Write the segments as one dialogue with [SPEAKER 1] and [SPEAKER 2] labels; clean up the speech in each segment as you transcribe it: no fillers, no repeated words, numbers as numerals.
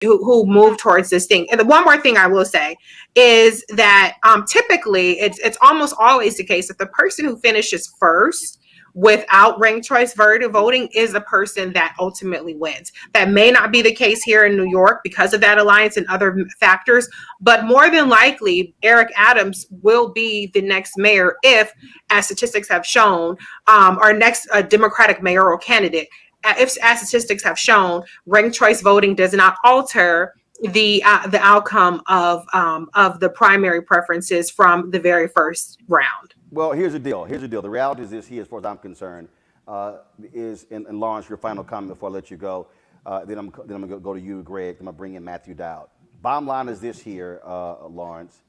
[SPEAKER 1] who move towards this thing. And the one more thing I will say is that typically it's almost always the case that the person who finishes first without ranked choice voting is the person that ultimately wins. That may not be the case here in New York because of that alliance and other factors, but more than likely, Eric Adams will be the next mayor if, as statistics have shown, our next Democratic mayoral candidate. If, as statistics have shown, ranked choice voting does not alter the outcome of the primary preferences from the very first round.
[SPEAKER 2] Well, here's the deal. The reality is this here, as far as I'm concerned, is, and Lawrence, your final comment before I let you go. Then I'm going to go to you, Greg. I'm going to bring in Matthew Dowd. Bottom line is this here, Lawrence.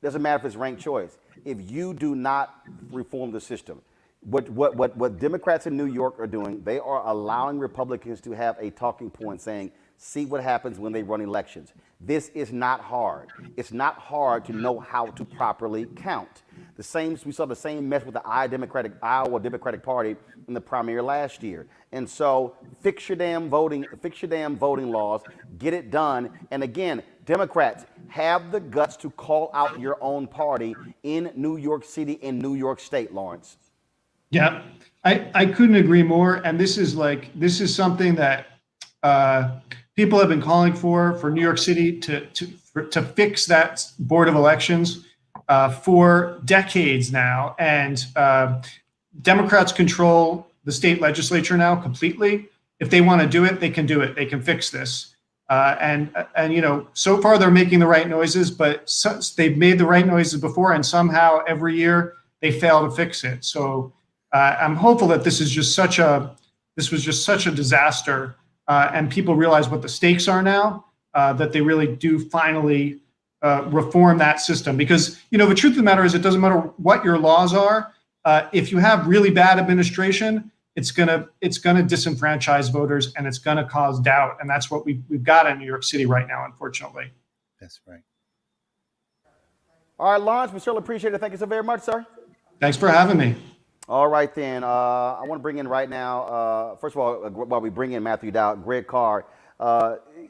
[SPEAKER 2] Doesn't matter if it's ranked choice. If you do not reform the system, what Democrats in New York are doing, they are allowing Republicans to have a talking point saying, see what happens when they run elections. This is not hard. It's not hard to know how to properly count. We saw the same mess with the Iowa Democratic Party in the primary last year. And so fix your damn voting laws, get it done. And again, Democrats, have the guts to call out your own party in New York City and New York State, Lawrence.
[SPEAKER 3] Yeah, I couldn't agree more. And this is something that people have been calling for New York City to fix that Board of Elections for decades now. And Democrats control the state legislature now completely. If they want to do it, they can do it. They can fix this. And you know, so far they're making the right noises, but they've made the right noises before, and somehow every year they fail to fix it. So I'm hopeful that this was just such a disaster, and people realize what the stakes are now, that they really do finally reform that system. Because, you know, the truth of the matter is, it doesn't matter what your laws are. If you have really bad administration, it's gonna disenfranchise voters, and it's gonna cause doubt. And that's what we've got in New York City right now, unfortunately.
[SPEAKER 4] That's right.
[SPEAKER 2] All right, Lawrence, we certainly appreciate it. Thank you so very much, sir.
[SPEAKER 3] Thanks for having me.
[SPEAKER 2] All right, then. I want to bring in right now, first of all, while we bring in Matthew Dowd, Greg Carr.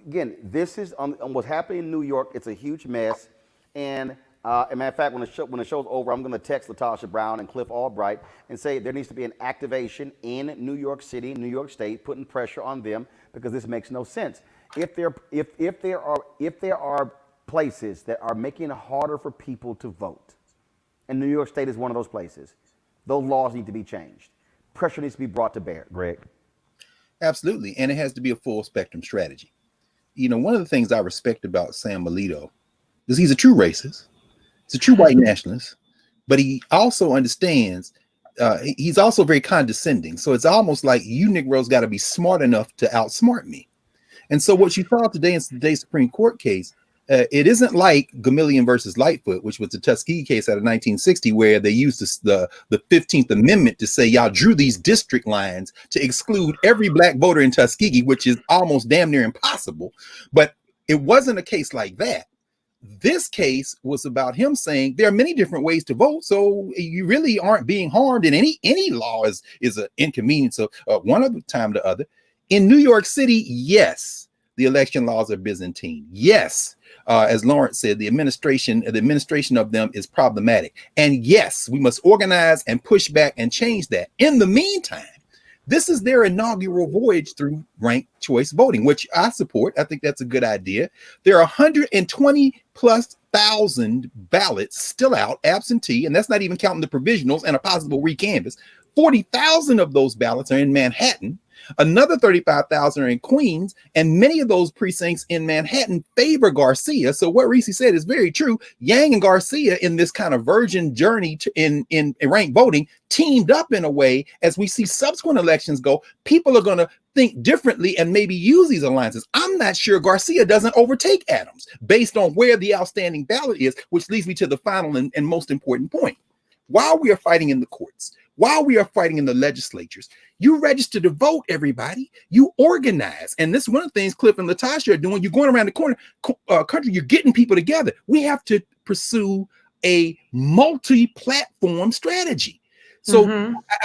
[SPEAKER 2] Again, this is on what's happening in New York. It's a huge mess. And as a matter of fact, when the show's over, I'm going to text Latasha Brown and Cliff Albright and say there needs to be an activation in New York City, New York State, putting pressure on them, because this makes no sense. If there are places that are making it harder for people to vote, and New York State is one of those places, those laws need to be changed. Pressure needs to be brought to bear, Greg.
[SPEAKER 4] Absolutely. And it has to be a full spectrum strategy. You know, one of the things I respect about Sam Alito is he's a true racist. He's a true white nationalist, but he also understands, he's also very condescending. So it's almost like you Negroes got to be smart enough to outsmart me. And so what you saw today in today's Supreme Court case, it isn't like Gamillion versus Lightfoot, which was the Tuskegee case out of 1960, where they used the 15th Amendment to say y'all drew these district lines to exclude every black voter in Tuskegee, which is almost damn near impossible. But it wasn't a case like that. This case was about him saying there are many different ways to vote, so you really aren't being harmed, and any law is an inconvenience of one of the time to other. In New York City, yes, the election laws are Byzantine. Yes, as Lawrence said, the administration of them is problematic. And yes, we must organize and push back and change that. In the meantime, this is their inaugural voyage through ranked choice voting, which I support. I think that's a good idea. There are 120,000+ ballots still out absentee, and that's not even counting the provisionals and a possible recanvass. 40,000 of those ballots are in Manhattan. Another 35,000 are in Queens, and many of those precincts in Manhattan favor Garcia. So what Reese said is very true. Yang and Garcia, in this kind of virgin journey in ranked voting, teamed up in a way. As we see subsequent elections go, people are going to think differently and maybe use these alliances. I'm not sure Garcia doesn't overtake Adams based on where the outstanding ballot is, which leads me to the final and most important point. While we are fighting in the courts, while we are fighting in the legislatures, you register to vote, everybody. You organize. And this is one of the things Cliff and Latasha are doing. You're going around the country, you're getting people together. We have to pursue a multi-platform strategy. So,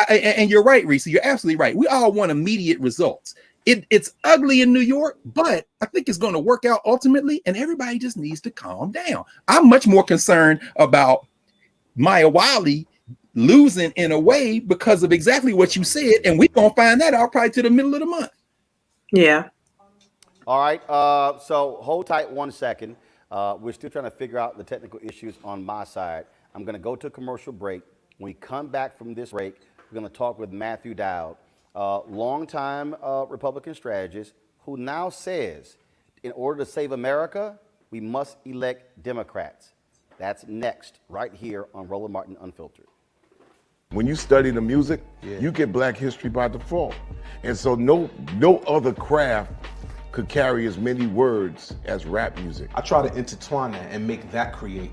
[SPEAKER 4] and you're right, Reese, you're absolutely right. We all want immediate results. It's ugly in New York, but I think it's going to work out ultimately, and everybody just needs to calm down. I'm much more concerned about Maya Wiley losing in a way because of exactly what you said, and we're going to find that out probably to the middle of the month.
[SPEAKER 1] Yeah.
[SPEAKER 2] All right, so hold tight 1 second. We're still trying to figure out the technical issues on my side. I'm going to go to a commercial break. When we come back from this break, we're going to talk with Matthew Dowd, longtime Republican strategist, who now says, in order to save America, we must elect Democrats. That's next, right here on Roland Martin Unfiltered.
[SPEAKER 5] When you study the music, you get Black history by default. And so no other craft could carry as many words as rap music.
[SPEAKER 6] I try to intertwine that and make that create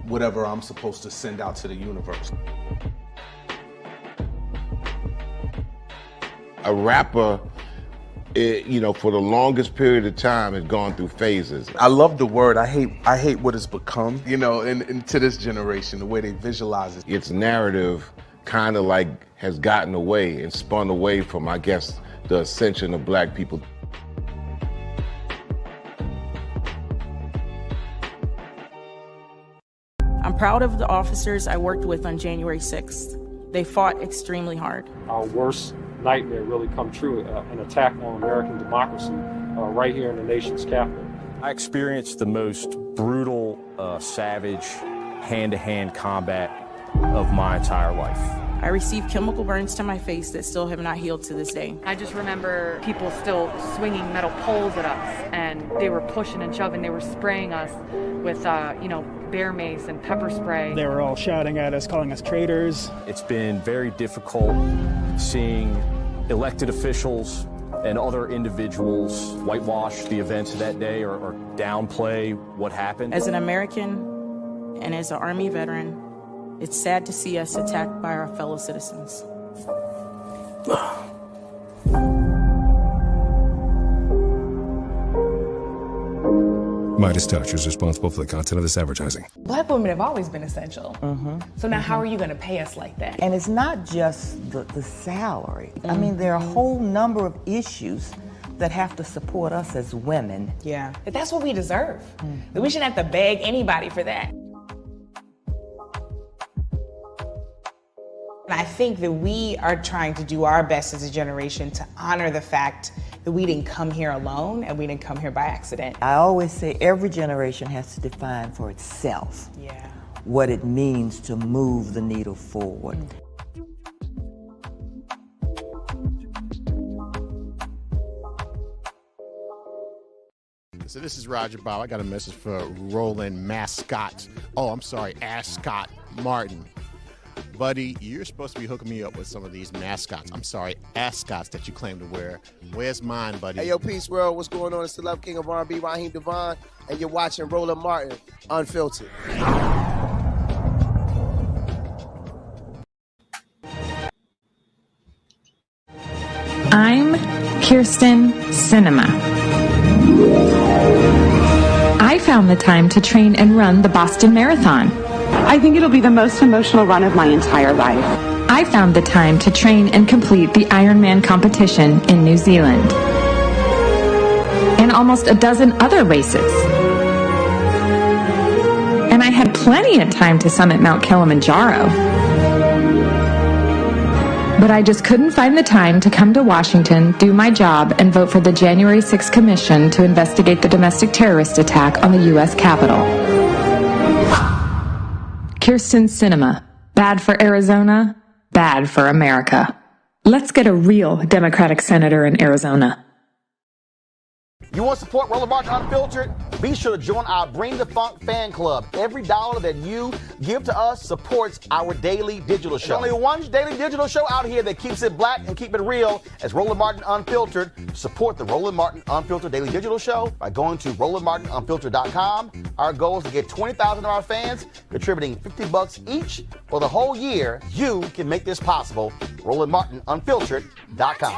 [SPEAKER 6] whatever I'm supposed to send out to the universe.
[SPEAKER 5] A rapper, for the longest period of time has gone through phases.
[SPEAKER 6] I love the word. I hate what it's become, and to this generation, the way they visualize it.
[SPEAKER 5] Its narrative kind of like has gotten away and spun away from, I guess, the ascension of Black people.
[SPEAKER 7] I'm proud of the officers I worked with on January 6th. They fought extremely hard.
[SPEAKER 8] Our worst nightmare really come true, an attack on American democracy right here in the nation's capital.
[SPEAKER 9] I experienced the most brutal, savage, hand-to-hand combat of my entire life.
[SPEAKER 7] I received chemical burns to my face that still have not healed to this day.
[SPEAKER 10] I just remember people still swinging metal poles at us, and they were pushing and shoving. They were spraying us with, bear mace and pepper spray.
[SPEAKER 11] They were all shouting at us, calling us traitors.
[SPEAKER 9] It's been very difficult seeing elected officials and other individuals whitewash the events of that day or downplay what happened.
[SPEAKER 7] As an American and as an Army veteran, it's sad to see us attacked by our fellow citizens.
[SPEAKER 12] Midas Touch is responsible for the content of this advertising.
[SPEAKER 13] Black women have always been essential. So now how are you going to pay us like that?
[SPEAKER 14] And it's not just the salary. I mean, there are a whole number of issues that have to support us as women.
[SPEAKER 13] Yeah. But that's what we deserve. That we shouldn't have to beg anybody for that.
[SPEAKER 15] I think that we are trying to do our best as a generation to honor the fact that we didn't come here alone and we didn't come here by accident.
[SPEAKER 14] I always say every generation has to define for itself what it means to move the needle forward.
[SPEAKER 16] So this is Roger Bob. I got a message for Roland Ascot Martin. Buddy, you're supposed to be hooking me up with some of these ascots that you claim to wear. Where's mine, buddy?
[SPEAKER 17] Hey, yo, Peace World. What's going on? It's the Love King of R&B, Raheem Devon, and you're watching Roland Martin Unfiltered.
[SPEAKER 18] I'm Kirsten Cinema. I found the time to train and run the Boston Marathon.
[SPEAKER 19] I think it'll be the most emotional run of my entire life.
[SPEAKER 18] I found the time to train and complete the Ironman competition in New Zealand. And almost a dozen other races. And I had plenty of time to summit Mount Kilimanjaro. But I just couldn't find the time to come to Washington, do my job, and vote for the January 6th Commission to investigate the domestic terrorist attack on the U.S. Capitol. Kirsten Cinema. Bad for Arizona, bad for America. Let's get a real Democratic senator in Arizona.
[SPEAKER 2] You want to support Roland Martin Unfiltered? Be sure to join our Bring the Funk fan club. Every dollar that you give to us supports our daily digital show. There's only one daily digital show out here that keeps it black and keep it real as Roland Martin Unfiltered. Support the Roland Martin Unfiltered daily digital show by going to RolandMartinUnfiltered.com. Our goal is to get 20,000 of our fans contributing $50 each for the whole year. You can make this possible. RolandMartinUnfiltered.com.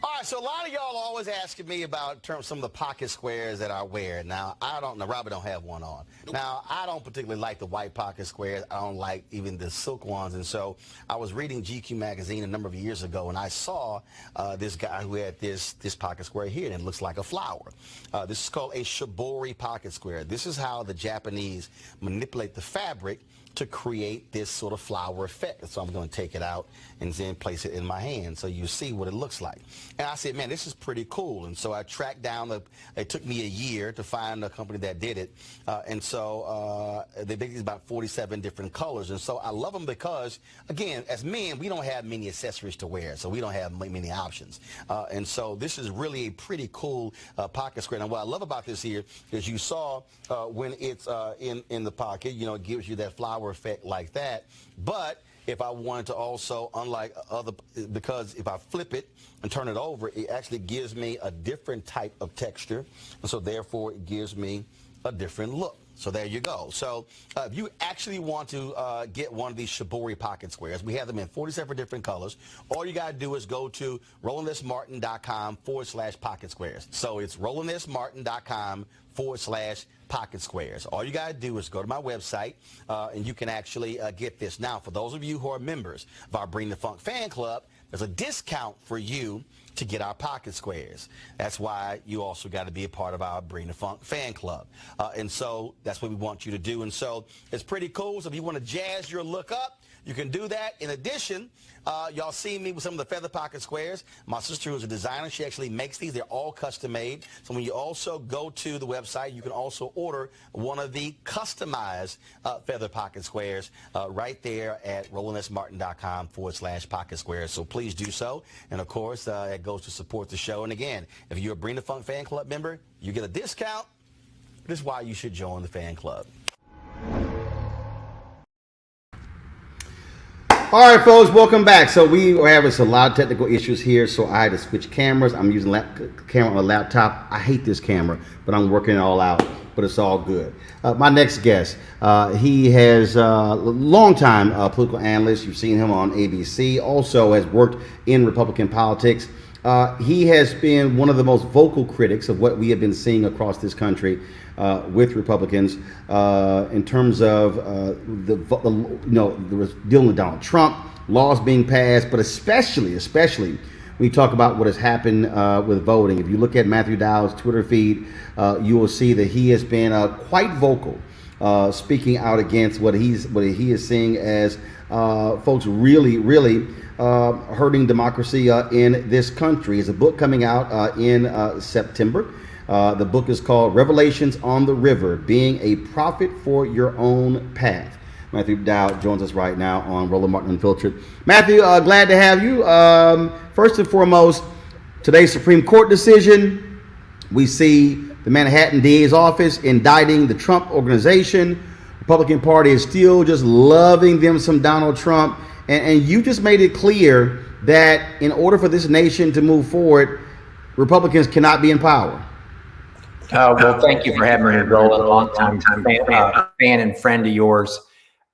[SPEAKER 17] All right,
[SPEAKER 2] So a lot of y'all always asking me about some of the pocket squares that I wear. Now, Robert don't have one on. Now, I don't particularly like the white pocket squares. I don't like even the silk ones. And so I was reading GQ magazine a number of years ago, and I saw this guy who had this pocket square here, and it looks like a flower. This is called a shibori pocket square. This is how the Japanese manipulate the fabric to create this sort of flower effect. So I'm going to take it out and then place it in my hand so you see what it looks like. And I said, man, this is pretty cool. And so I tracked down, it took me a year to find a company that did it. And so they make these about 47 different colors. And so I love them because, again, as men, we don't have many accessories to wear, so we don't have many options. And so this is really a pretty cool pocket square. Now, what I love about this here is you saw when it's in the pocket, you know, it gives you that flower effect like that. But if I wanted to also, unlike other, because if I flip it and turn it over, it actually gives me a different type of texture. And so therefore it gives me a different look. So there you go. So if you actually want to get one of these shibori pocket squares, we have them in 47 different colors. All you got to do is go to RolandSMartin.com/pocket squares. So it's RolandSMartin.com/pocket squares. All you got to do is go to my website and you can actually get this. Now, for those of you who are members of our Bring the Funk fan club, there's a discount for you to get our pocket squares. That's why you also got to be a part of our Bring the Funk fan club. And so that's what we want you to do. And so it's pretty cool. So if you want to jazz your look up, you can do that. In addition, y'all see me with some of the feather pocket squares. My sister, who's a designer, she actually makes these. They're all custom made. So when you also go to the website, you can also order one of the customized feather pocket squares right there at RolandSMartin.com/pocket squares. So please do so. And of course, it goes to support the show. And again, if you're a Bring the Funk fan club member, you get a discount. This is why you should join the fan club. All right, folks, welcome back. So we are having a lot of technical issues here, so I had to switch cameras. I'm using camera on a laptop. I hate this camera, but I'm working it all out, but it's all good. My next guest, he has a long-time political analyst. You've seen him on ABC, also has worked in Republican politics. He has been one of the most vocal critics of what we have been seeing across this country with Republicans in terms of dealing with Donald Trump, laws being passed, but especially when you talk about what has happened with voting. If you look at Matthew Dowd's Twitter feed, you will see that he has been quite vocal, speaking out against what he is seeing as folks really hurting democracy in this country. There's a book coming out in September. The book is called Revelations on the River, Being a Prophet for Your Own Path. Matthew Dowd joins us right now on Roland Martin Unfiltered. Matthew, glad to have you. First and foremost, today's Supreme Court decision, we see the Manhattan DA's office indicting the Trump organization. Republican Party is still just loving them some Donald Trump. And you just made it clear that in order for this nation to move forward, Republicans cannot be in power.
[SPEAKER 20] Well, thank you for having me, Roland, a long-time fan and friend of yours.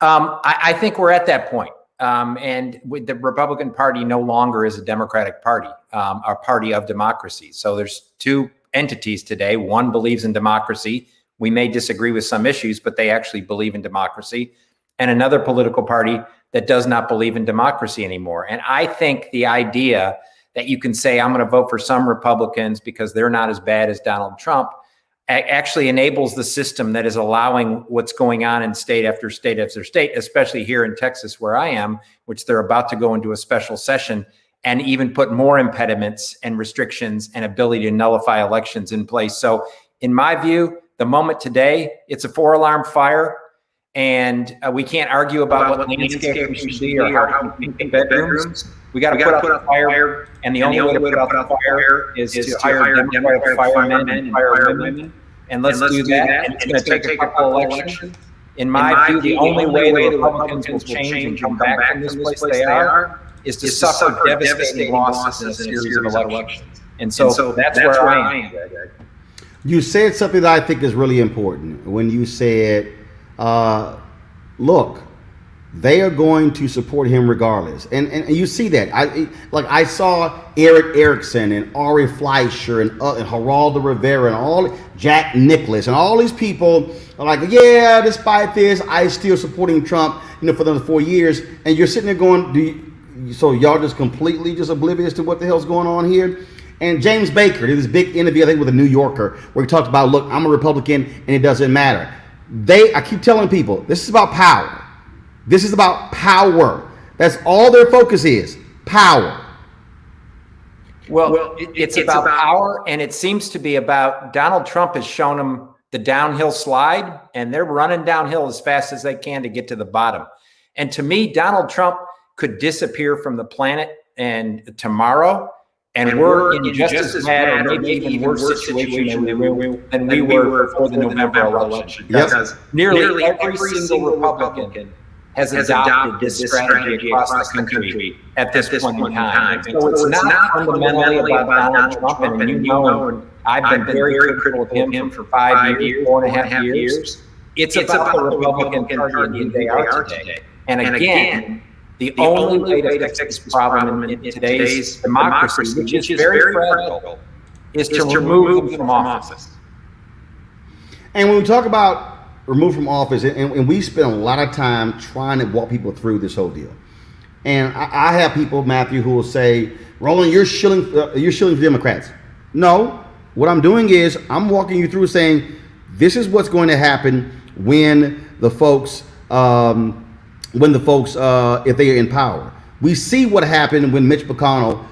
[SPEAKER 20] I think we're at that point. And with the Republican Party no longer is a Democratic Party, a party of democracy. So there's two entities today. One believes in democracy. We may disagree with some issues, but they actually believe in democracy. And another political party that does not believe in democracy anymore. And I think the idea that you can say, I'm going to vote for some Republicans because they're not as bad as Donald Trump, actually enables the system that is allowing what's going on in state after state after state, especially here in Texas where I am, which they're about to go into a special session and even put more impediments and restrictions and ability to nullify elections in place. So in my view, the moment today, it's a 4-alarm fire. And we can't argue about what landscape we should be or how we think bedrooms. We got to put out the fire, and the only way to put out the fire is to hire Democratic firemen and firewomen. And let's do that. And it's going to take a couple elections. In my view, the only way the Republicans will change and come back from this place they are is to suffer devastating losses in a series of elections. And so that's where I am.
[SPEAKER 2] You said something that I think is really important when you said, look, they are going to support him regardless. And you see that. I saw Eric Erickson and Ari Fleischer and Geraldo Rivera and all Jack Nicklaus and all these people are like, yeah, despite this, I still supporting Trump, for the 4 years. And you're sitting there going, so y'all just completely just oblivious to what the hell's going on here? And James Baker did this big interview, I think, with a New Yorker, where he talked about, look, I'm a Republican and it doesn't matter. I keep telling people, this is about power. This is about power. That's all their focus is, power.
[SPEAKER 20] Well, it's about power, and it seems to be about Donald Trump has shown them the downhill slide, and they're running downhill as fast as they can to get to the bottom. And to me, Donald Trump could disappear from the planet and tomorrow, and we're in just as bad or maybe even worse situation than we were before the November election. Because nearly every single Republican has adopted this strategy across the country at this point in time. So it's not fundamentally about Donald Trump, and you know, I've been very critical of him for 5 years, 4.5 years. It's about the Republican Party and who they are today. And again, the only way to fix this problem in today's democracy, which is very fragile, is to remove them from office.
[SPEAKER 2] And when we talk about removed from office, and we spend a lot of time trying to walk people through this whole deal. And I have people, Matthew, who will say, Roland, you're shilling for Democrats. No, what I'm doing is I'm walking you through saying, this is what's going to happen when the folks, if they are in power. We see what happened when Mitch McConnell,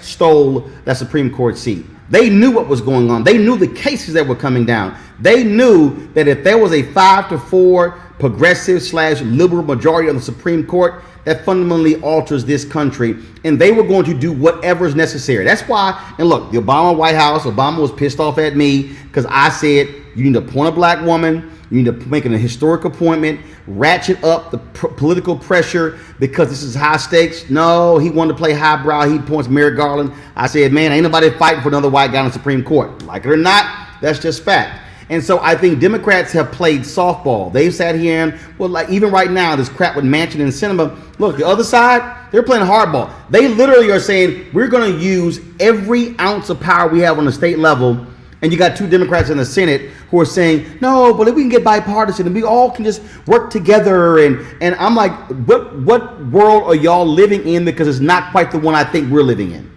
[SPEAKER 2] stole that Supreme Court seat. They knew what was going on. They knew the cases that were coming down. They knew that if there was a 5-4 progressive/liberal majority on the Supreme Court, that fundamentally alters this country, and they were going to do whatever is necessary. That's why, and look, the Obama White House, Obama was pissed off at me because I said, you need to appoint a black woman, you need to make an historic appointment, ratchet up the political pressure because this is high stakes. No, he wanted to play highbrow. He points Merrick Garland. I said, man, ain't nobody fighting for another white guy on the Supreme Court. Like it or not, that's just fact. And so I think Democrats have played softball. They've sat here and, well, like even right now, this crap with Manchin and Sinema, look, the other side, they're playing hardball. They literally are saying, we're going to use every ounce of power we have on the state level. And you got 2 Democrats in the Senate who are saying, no, but if we can get bipartisan and we all can just work together. And I'm like, what world are y'all living in? Because it's not quite the one I think we're living in.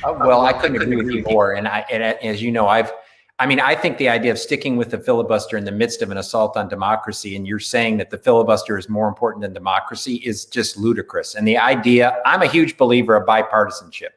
[SPEAKER 20] Well, I couldn't agree with you more. And as you know, I think the idea of sticking with the filibuster in the midst of an assault on democracy, and you're saying that the filibuster is more important than democracy, is just ludicrous. And the idea, I'm a huge believer of bipartisanship.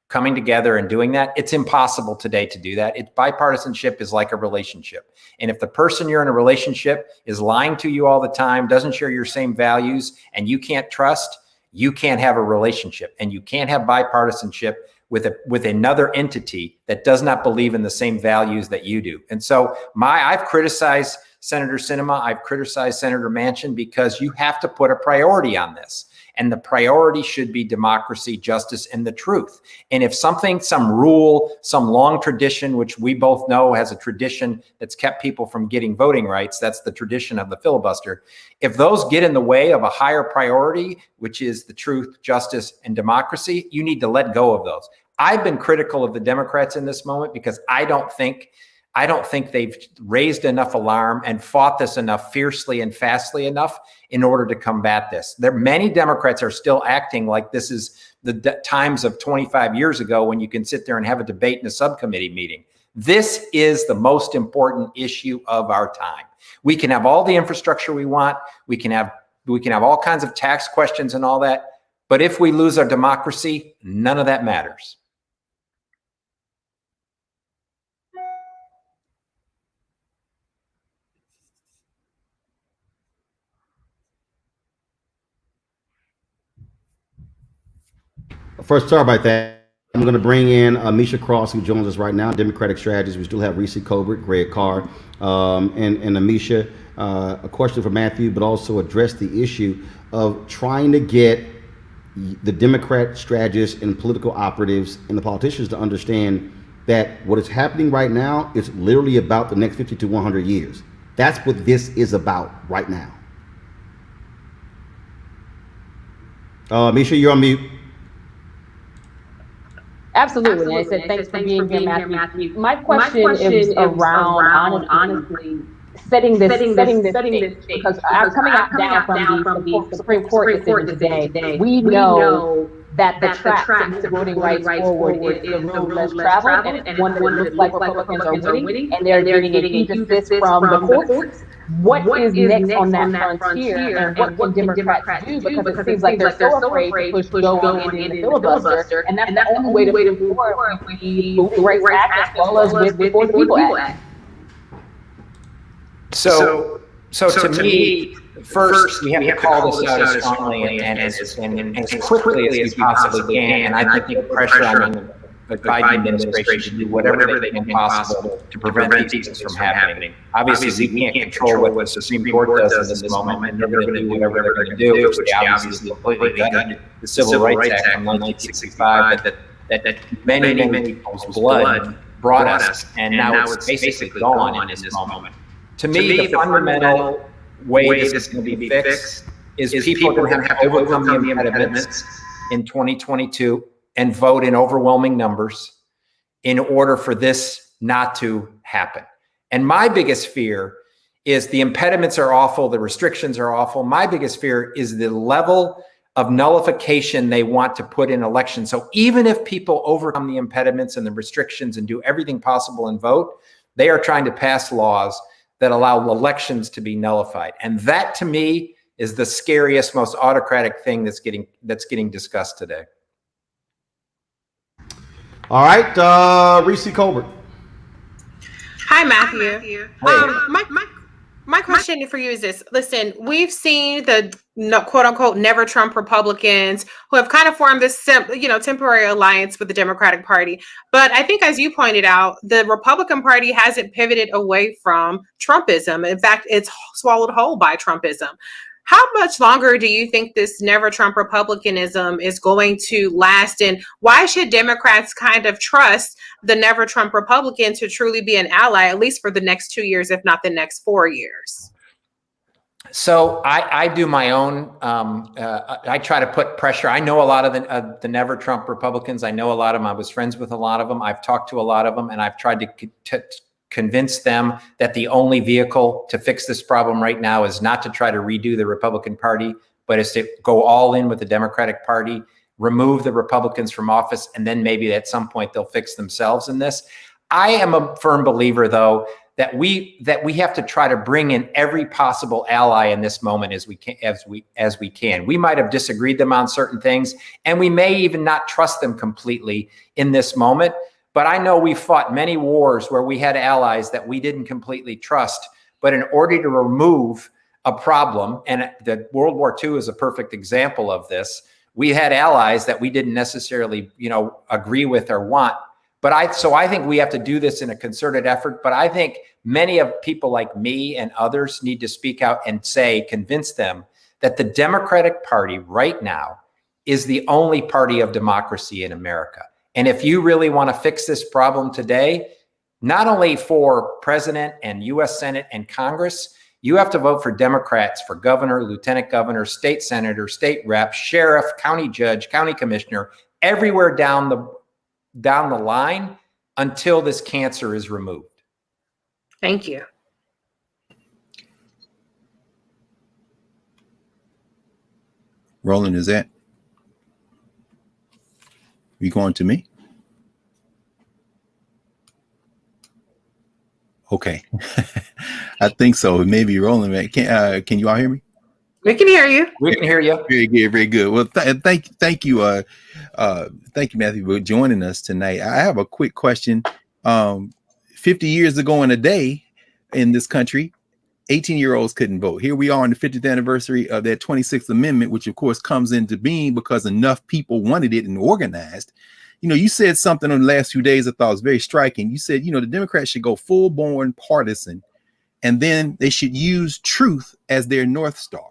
[SPEAKER 20] Coming together and doing that, it's impossible today to do that. Bipartisanship is like a relationship. And if the person you're in a relationship is lying to you all the time, doesn't share your same values, and you can't trust, you can't have a relationship. And you can't have bipartisanship with another entity that does not believe in the same values that you do. And so I've criticized Senator Sinema, I've criticized Senator Manchin, because you have to put a priority on this. And the priority should be democracy, justice, and the truth. And if some rule, some long tradition, which we both know has a tradition that's kept people from getting voting rights, that's the tradition of the filibuster. If those get in the way of a higher priority, which is the truth, justice, and democracy, you need to let go of those. I've been critical of the Democrats in this moment because I don't think they've raised enough alarm and fought this enough fiercely and fastly enough in order to combat this. Many Democrats are still acting like this is the times of 25 years ago when you can sit there and have a debate in a subcommittee meeting. This is the most important issue of our time. We can have all the infrastructure we want. We can have all kinds of tax questions and all that. But if we lose our democracy, none of that matters.
[SPEAKER 2] First, sorry about that. I'm going to bring in Misha Cross, who joins us right now, Democratic Strategist. We still have Reese Colbert, Greg Carr, and Amisha. A question for Matthew, but also address the issue of trying to get the Democrat strategists and political operatives and the politicians to understand that what is happening right now is literally about the next 50 to 100 years. That's what this is about right now. Misha, you're on mute.
[SPEAKER 21] Absolutely. And I said, thanks for being here, Matthew. My question is around, honestly, setting this stage, because I'm coming out down from the Supreme Court decision today. We know that the track to move voting rights forward is the road less traveled, and it's one that it looks like Republicans are winning, and they're getting a huge assist from the courts. What is next on that frontier, and what can Democrats do? Because it seems like they're so afraid to push go on in the filibuster, and that's the only way to move forward with the Voting Rights Act as well as with the Before the People Act.
[SPEAKER 20] So to me, first we have to call this out as strongly and as quickly as we possibly can. And I think the pressure on the Biden administration to do whatever they can possible to prevent these things from happening. Obviously, we can't control what the Supreme Court does in this moment, and they're going to do whatever they're going to do, which obviously completely gutted the Civil Rights Act from 1965 that many people's blood brought us, and now it's basically gone in this moment. To me, the fundamental way this is going to be fixed is people are going to have to overcome the impediments in 2022 and vote in overwhelming numbers in order for this not to happen. And my biggest fear is the impediments are awful, the restrictions are awful. My biggest fear is the level of nullification they want to put in elections. So even if people overcome the impediments and the restrictions and do everything possible and vote, they are trying to pass laws that allow elections to be nullified. And that, to me, is the scariest, most autocratic thing that's getting discussed today.
[SPEAKER 2] All right, Reese Colbert.
[SPEAKER 1] Hi, Matthew. My question for you is this. Listen, we've seen the quote unquote never Trump Republicans who have kind of formed this temporary alliance with the Democratic Party. But I think, as you pointed out, the Republican Party hasn't pivoted away from Trumpism. In fact, it's swallowed whole by Trumpism. How much longer do you think this never Trump Republicanism is going to last? And why should Democrats kind of trust the never Trump Republican to truly be an ally, at least for the next 2 years, if not the next 4 years?
[SPEAKER 20] So I do my own, I try to put pressure. I know a lot of the never Trump Republicans. I know a lot of them. I was friends with a lot of them. I've talked to a lot of them, and I've tried to convince them that the only vehicle to fix this problem right now is not to try to redo the Republican Party, but is to go all in with the Democratic Party, remove the Republicans from office, and then maybe at some point they'll fix themselves in this. I am a firm believer, though, that we have to try to bring in every possible ally in this moment as we can. We might have disagreed them on certain things, and we may even not trust them completely in this moment. But I know we fought many wars where we had allies that we didn't completely trust. But in order to remove a problem, and the World War II is a perfect example of this, we had allies that we didn't necessarily, agree with or want. But I think we have to do this in a concerted effort. But I think many of people like me and others need to speak out and convince them that the Democratic Party right now is the only party of democracy in America. And if you really want to fix this problem today, not only for president and U.S. Senate and Congress, you have to vote for Democrats for governor, lieutenant governor, state senator, state rep, sheriff, county judge, county commissioner, everywhere down the line until this cancer is removed.
[SPEAKER 1] Thank you.
[SPEAKER 4] Roland, is that you going to me? Okay. I think so. Maybe Roland. Can you all hear me?
[SPEAKER 1] We can hear you.
[SPEAKER 20] We can hear you.
[SPEAKER 4] Very good. Very good. Well, thank you. Thank you, Matthew, for joining us tonight. I have a quick question. 50 years ago in a day in this country, 18-year-olds couldn't vote. Here we are on the 50th anniversary of that 26th Amendment, which of course comes into being because enough people wanted it and organized. You said something in the last few days I thought was very striking. You said, the Democrats should go full-born partisan, and then they should use truth as their North Star.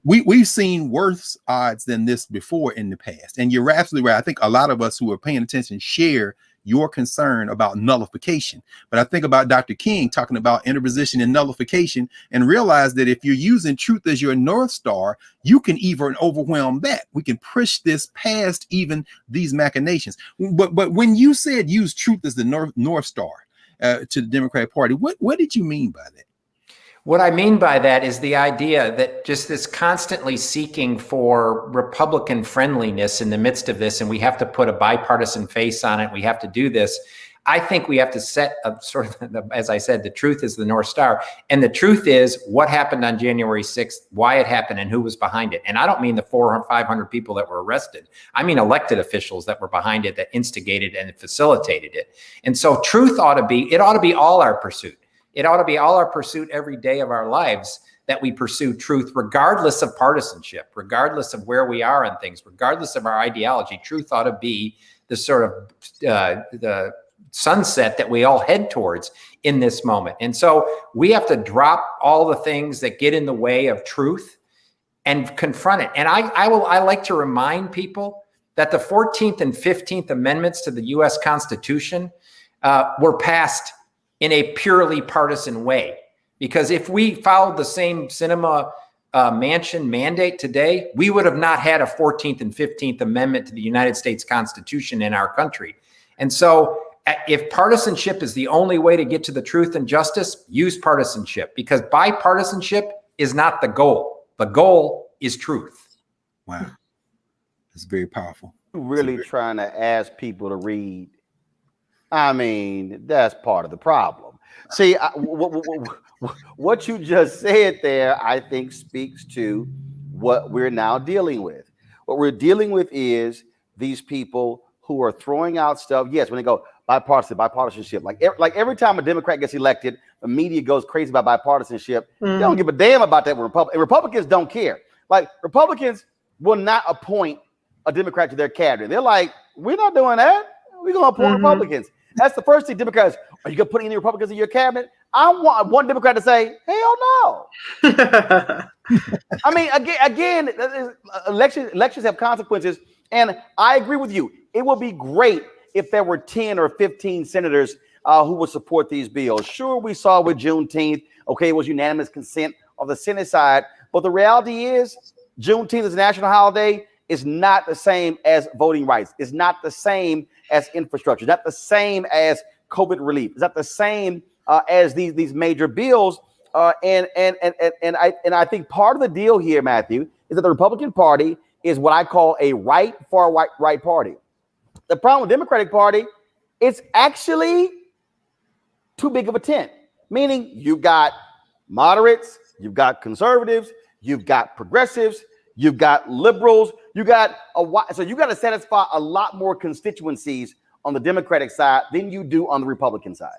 [SPEAKER 4] We've seen worse odds than this before in the past. And you're absolutely right. I think a lot of us who are paying attention share your concern about nullification. But I think about Dr. King talking about interposition and nullification, and realize that if you're using truth as your North Star, you can even overwhelm that. We can push this past even these machinations. But when you said use truth as the North Star to the Democratic Party, what did you mean by that?
[SPEAKER 20] What I mean by that is the idea that just this constantly seeking for Republican friendliness in the midst of this, and we have to put a bipartisan face on it, we have to do this. I think we have to set a sort of, as I said, the truth is the North Star. And the truth is what happened on January 6th, why it happened, and who was behind it. And I don't mean the 400 or 500 people that were arrested. I mean elected officials that were behind it, that instigated and facilitated it. And so truth ought to be all our pursuit. It ought to be all our pursuit every day of our lives, that we pursue truth regardless of partisanship, regardless of where we are on things, regardless of our ideology. Truth ought to be the sort of the sunset that we all head towards in this moment. And so we have to drop all the things that get in the way of truth and confront it. And I like to remind people that the 14th and 15th Amendments to the U.S. Constitution were passed in a purely partisan way. Because if we followed the same cinema mansion mandate today, we would have not had a 14th and 15th Amendment to the United States Constitution in our country. And so if partisanship is the only way to get to the truth and justice, use partisanship, because bipartisanship is not the goal. The goal is truth.
[SPEAKER 4] Wow. That's very powerful.
[SPEAKER 2] Really trying to ask people to read. I mean, that's part of the problem. See, what you just said there, I think, speaks to what we're now dealing with. What we're dealing with is these people who are throwing out stuff. Yes, when they go bipartisanship, like every time a Democrat gets elected, the media goes crazy about bipartisanship. They don't give a damn about that. Republicans don't care. Like, Republicans will not appoint a Democrat to their cabinet. They're like, we're not doing that. We're going to appoint Republicans. That's the first thing. Democrats, are you going to put any Republicans in your cabinet? I want one Democrat to say, hell no. I mean, again, elections have consequences. And I agree with you. It would be great if there were 10 or 15 senators who would support these bills. Sure, we saw with Juneteenth, okay, it was unanimous consent on the Senate side. But the reality is, Juneteenth is a national holiday. It's not the same as voting rights. It's not the same as infrastructure. It's not the same as COVID relief. It's not the same as these major bills. And I think part of the deal here, Matthew, is that the Republican Party is what I call a far right party. The problem with the Democratic Party, it's actually too big of a tent. Meaning you've got moderates, you've got conservatives, you've got progressives, you've got liberals, so you got to satisfy a lot more constituencies on the Democratic side than you do on the Republican side.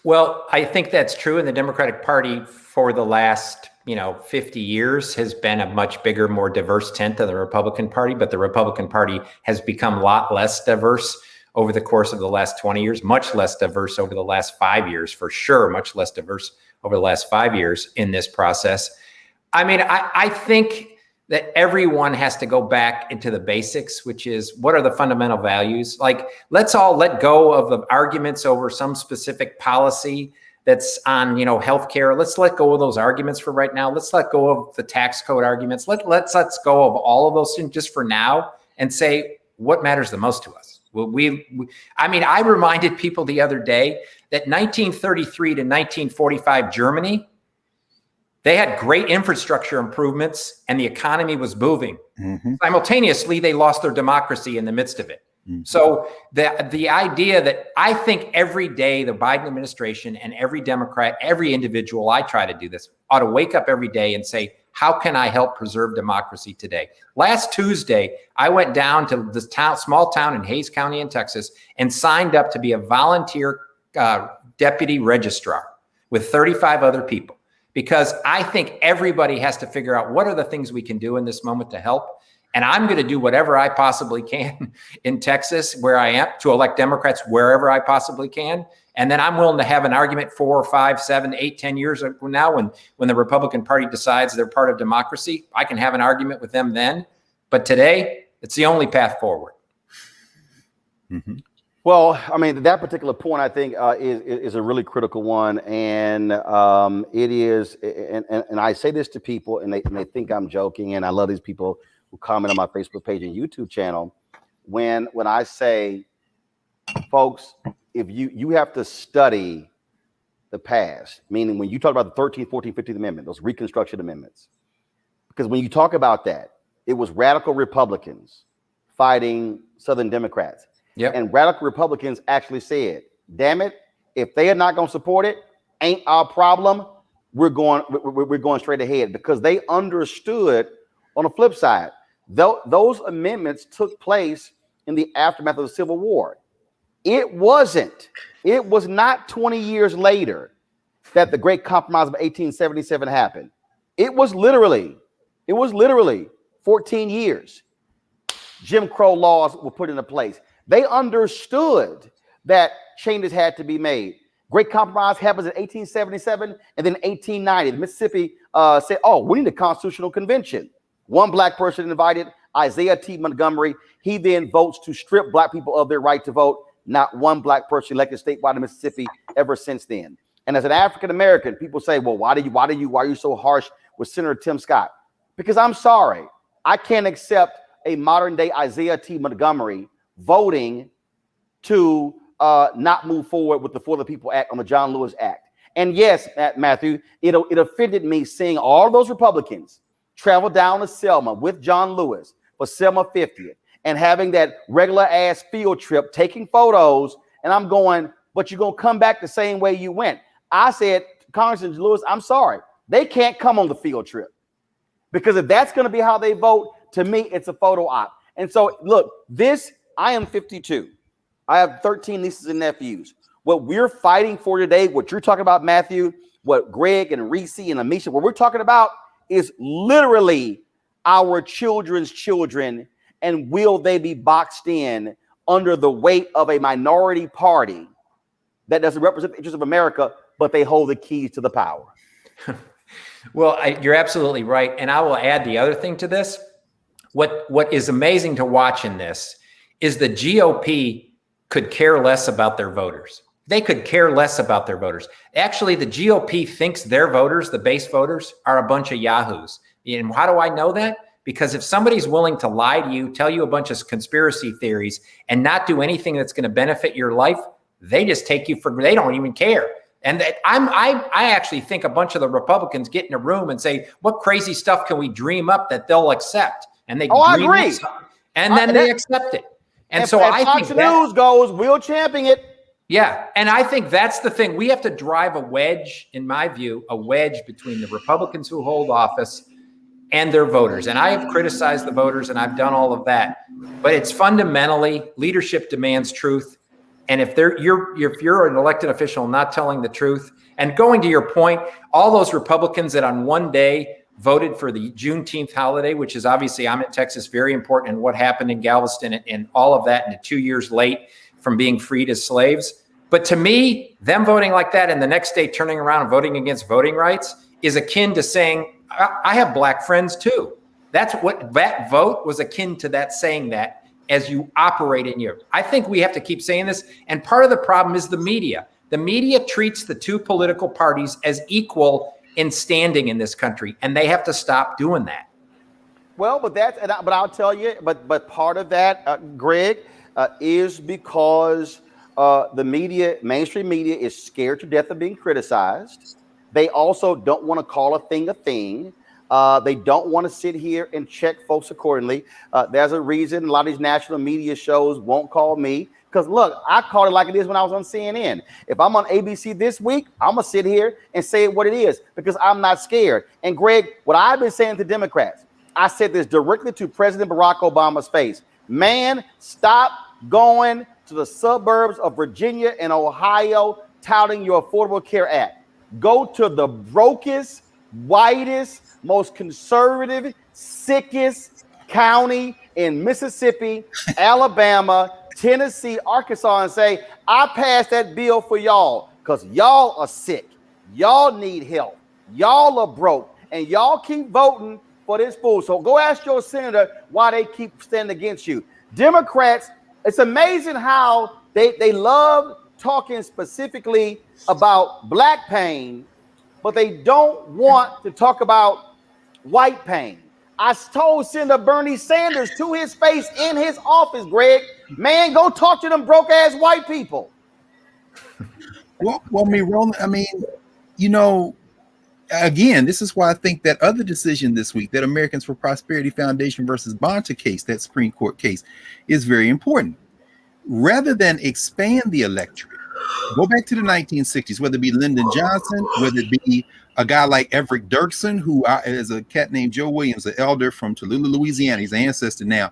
[SPEAKER 20] Well, I think that's true. And the Democratic Party for the last 50 years has been a much bigger, more diverse tent than the Republican Party. But the Republican Party has become a lot less diverse over the course of the last 20 years, much less diverse over the last 5 years, for sure, much less diverse over the last 5 years in this process. I mean, I think that everyone has to go back into the basics, which is, what are the fundamental values? Like, let's all let go of the arguments over some specific policy that's on, healthcare. Let's let go of those arguments for right now. Let's let go of the tax code arguments. Let's go of all of those things just for now and say what matters the most to us. I reminded people the other day that 1933 to 1945 Germany, they had great infrastructure improvements and the economy was moving. Simultaneously, they lost their democracy in the midst of it. So the idea that I think every day the Biden administration and every Democrat, every individual, I try to do this, ought to wake up every day and say, how can I help preserve democracy today? Last Tuesday, I went down to this small town in Hayes County in Texas and signed up to be a volunteer deputy registrar with 35 other people. Because I think everybody has to figure out what are the things we can do in this moment to help. And I'm going to do whatever I possibly can in Texas, where I am, to elect Democrats wherever I possibly can. And then I'm willing to have an argument 4, 5, 7, 8, 10 years from now when the Republican Party decides they're part of democracy. I can have an argument with them then. But today, it's the only path forward.
[SPEAKER 2] Well, I mean, that particular point, I think, is a really critical one, and it is. And I say this to people, and they think I'm joking. And I love these people who comment on my Facebook page and YouTube channel. When I say, folks, if you have to study the past, meaning when you talk about the 13th, 14th, 15th Amendment, those Reconstruction Amendments, because when you talk about that, it was radical Republicans fighting Southern Democrats.
[SPEAKER 20] Yep.
[SPEAKER 2] And radical Republicans actually said, damn it, if they are not going to support it, ain't our problem. We're going straight ahead, because they understood on the flip side, those amendments took place in the aftermath of the Civil War. It was not 20 years later that the Great Compromise of 1877 happened. It was literally 14 years. Jim Crow laws were put into place. They understood that changes had to be made. Great Compromise happens in 1877, and then 1890, Mississippi said, oh, we need a constitutional convention. One black person invited, Isaiah T. Montgomery. He then votes to strip black people of their right to vote. Not one black person elected statewide in Mississippi ever since then. And as an African American, people say, well, why are you so harsh with Senator Tim Scott? Because I'm sorry, I can't accept a modern day Isaiah T. Montgomery voting to not move forward with the For the People Act on the John Lewis Act. And yes, Matthew, it offended me seeing all those Republicans travel down to Selma with John Lewis for Selma 50th and having that regular ass field trip, taking photos. And I'm going, but you're going to come back the same way you went. I said, Congressman Lewis, I'm sorry. They can't come on the field trip, because if that's going to be how they vote, to me, it's a photo op. And so, look, I am 52. I have 13 nieces and nephews. What we're fighting for today, what you're talking about, Matthew, what Greg and Reese and Amisha, what we're talking about is literally our children's children. And will they be boxed in under the weight of a minority party that doesn't represent the interests of America, but they hold the keys to the power?
[SPEAKER 20] Well, you're absolutely right. And I will add the other thing to this. What is amazing to watch in this is the GOP could care less about their voters. They could care less about their voters. Actually, the GOP thinks their voters, the base voters, are a bunch of yahoos. And how do I know that? Because if somebody's willing to lie to you, tell you a bunch of conspiracy theories, and not do anything that's going to benefit your life, they just take you for, they don't even care. And I actually think a bunch of the Republicans get in a room and say, what crazy stuff can we dream up that they'll accept? And they
[SPEAKER 2] I agree.
[SPEAKER 20] And then they accept it. And so I think
[SPEAKER 2] Fox News goes, we'll champion it.
[SPEAKER 20] Yeah. And I think that's the thing. We have to drive a wedge, in my view, a wedge between the Republicans who hold office and their voters. And I have criticized the voters, and I've done all of that. But it's fundamentally, leadership demands truth. And if you're an elected official not telling the truth, and going to your point, all those Republicans that on one day voted for the Juneteenth holiday, which is obviously, I'm in Texas, very important, and what happened in Galveston and all of that, and 2 years late from being freed as slaves. But to me, them voting like that and the next day turning around and voting against voting rights is akin to saying, I have black friends too. That's what that vote was akin to, that saying that as you operate in Europe. I think we have to keep saying this. And part of the problem is the media. The media treats the two political parties as equal in standing in this country, and they have to stop doing that.
[SPEAKER 2] Well, but I'll tell you, but part of that, Greg, is because the media, mainstream media, is scared to death of being criticized. They also don't want to call a thing a thing. They don't want to sit here and check folks accordingly. There's a reason a lot of these national media shows won't call me. Because look, I called it like it is when I was on CNN. If I'm on ABC this week, I'm going to sit here and say what it is, because I'm not scared. And Greg, what I've been saying to Democrats, I said this directly to President Barack Obama's face. Man, stop going to the suburbs of Virginia and Ohio touting your Affordable Care Act. Go to the brokest, whitest, most conservative, sickest county in Mississippi, Alabama, Tennessee, Arkansas, and say, I passed that bill for y'all because y'all are sick. Y'all need help. Y'all are broke. And y'all keep voting for this fool. So go ask your senator why they keep standing against you. Democrats, it's amazing how They love talking specifically about black pain, but they don't want to talk about white pain. I told Senator Bernie Sanders to his face in his office, Greg, man, go talk to them broke ass white people.
[SPEAKER 4] Well, Roland, you know, again, this is why I think that other decision this week, that Americans for Prosperity Foundation versus Bonta case, that Supreme Court case, is very important. Rather than expand the electorate, go back to the 1960s, whether it be Lyndon Johnson, whether it be a guy like Everett Dirksen, who is a cat named Joe Williams, an elder from Tallulah, Louisiana. He's an ancestor now,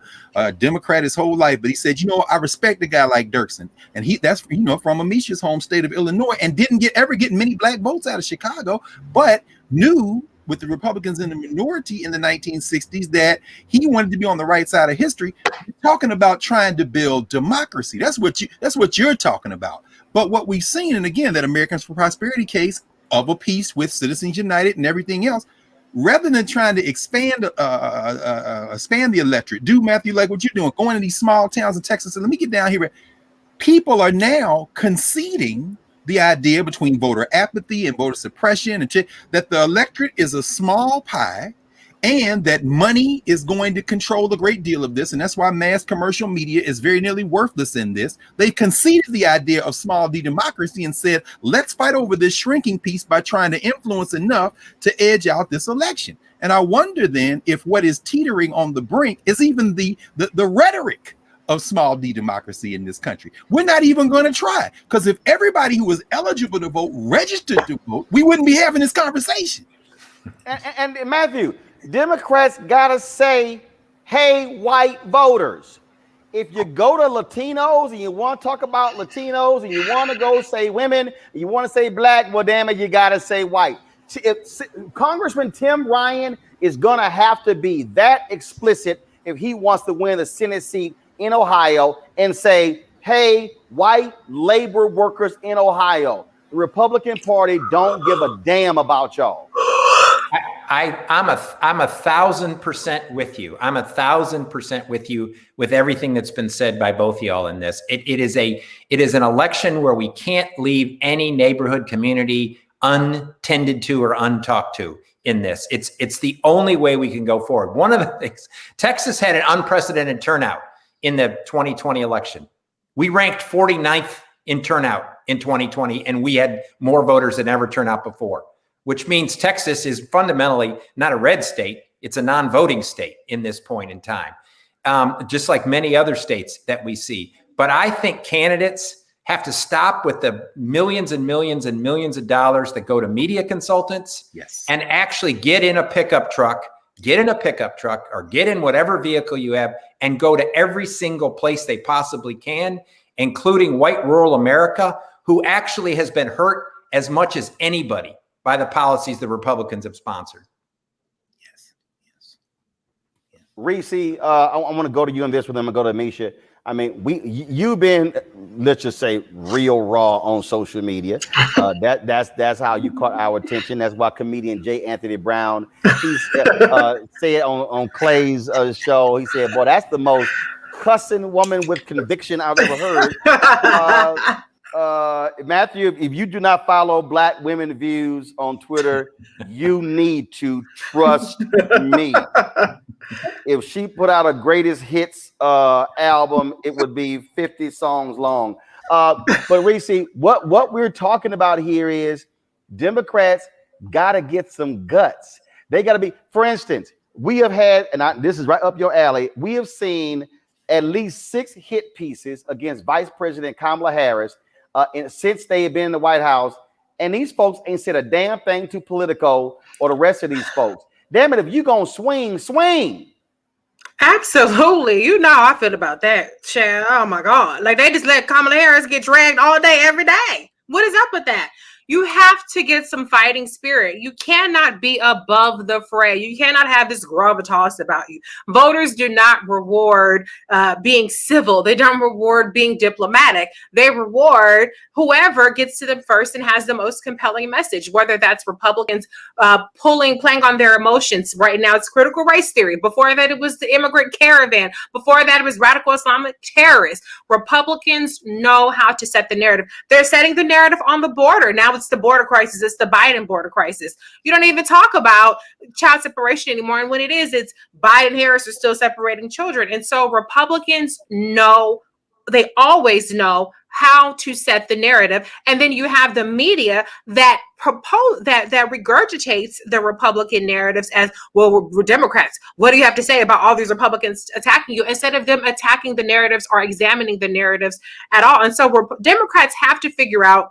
[SPEAKER 4] Democrat his whole life. But he said, you know, I respect a guy like Dirksen. And that's, you know, from Amisha's home state of Illinois, and didn't ever get many black votes out of Chicago, but knew with the Republicans in the minority in the 1960s that he wanted to be on the right side of history, talking about trying to build democracy. That's what you're talking about. But what we've seen, and again, that Americans for Prosperity case of a piece with Citizens United and everything else, rather than trying to expand the electorate, do, Matthew, like what you're doing, going to these small towns in Texas. And let me get down here. People are now conceding the idea between voter apathy and voter suppression and that the electorate is a small pie, and that money is going to control a great deal of this. And that's why mass commercial media is very nearly worthless in this. They conceded the idea of small d democracy and said, let's fight over this shrinking piece by trying to influence enough to edge out this election. And I wonder then if what is teetering on the brink is even the rhetoric of small d democracy in this country. We're not even going to try, because if everybody who was eligible to vote registered to vote, we wouldn't be having this conversation.
[SPEAKER 2] And Matthew, Democrats gotta say, hey, white voters, if you go to Latinos and you want to talk about Latinos and you want to go say women, and you want to say black, well, damn it, you gotta say white. If Congressman Tim Ryan is gonna have to be that explicit if he wants to win the Senate seat in Ohio and say, hey, white labor workers in Ohio, the Republican Party don't give a damn about y'all.
[SPEAKER 20] I'm 1,000% with you. I'm 1,000% with you with everything that's been said by both of y'all in this. It is an election where we can't leave any neighborhood community untended to or untalked to in this. It's the only way we can go forward. One of the things, Texas had an unprecedented turnout in the 2020 election. We ranked 49th in turnout in 2020, and we had more voters than ever turned out before, which means Texas is fundamentally not a red state. It's a non-voting state in this point in time, just like many other states that we see. But I think candidates have to stop with the millions and millions and millions of dollars that go to media consultants,
[SPEAKER 4] yes,
[SPEAKER 20] and actually get in a pickup truck or get in whatever vehicle you have and go to every single place they possibly can, including white rural America, who actually has been hurt as much as anybody by the policies the Republicans have sponsored.
[SPEAKER 2] Reese, I want to go to you on this with them. I'm going to go to Amisha. I mean, you've been, let's just say, real raw on social media. That's how you caught our attention. That's why comedian J. Anthony Brown, he said on Clay's show, he said, boy, that's the most cussing woman with conviction I've ever heard. Matthew, if you do not follow Black Women Views on Twitter, you need to trust me. If she put out a greatest hits album, it would be 50 songs long. But Reese, what we're talking about here is Democrats got to get some guts. They got to be, for instance, we have had, and this is right up your alley, we have seen at least 6 hit pieces against Vice President Kamala Harris since they have been in the White House. And these folks ain't said a damn thing to Politico or the rest of these folks. Damn it, if you gonna swing, swing.
[SPEAKER 1] Absolutely. You know how I feel about that, Chad. Oh my God. Like they just let Kamala Harris get dragged all day, every day. What is up with that? You have to get some fighting spirit. You cannot be above the fray. You cannot have this gravitas about you. Voters do not reward being civil. They don't reward being diplomatic. They reward whoever gets to them first and has the most compelling message, whether that's Republicans playing on their emotions. Right now, it's critical race theory. Before that, it was the immigrant caravan. Before that, it was radical Islamic terrorists. Republicans know how to set the narrative. They're setting the narrative on the border. Now it's the border crisis. It's the Biden border crisis. You don't even talk about child separation anymore. And when it is, it's Biden and Harris are still separating children. And so Republicans know, they always know how to set the narrative. And then you have the media that that regurgitates the Republican narratives as, well, we're Democrats. What do you have to say about all these Republicans attacking you? Instead of them attacking the narratives or examining the narratives at all. And so Democrats have to figure out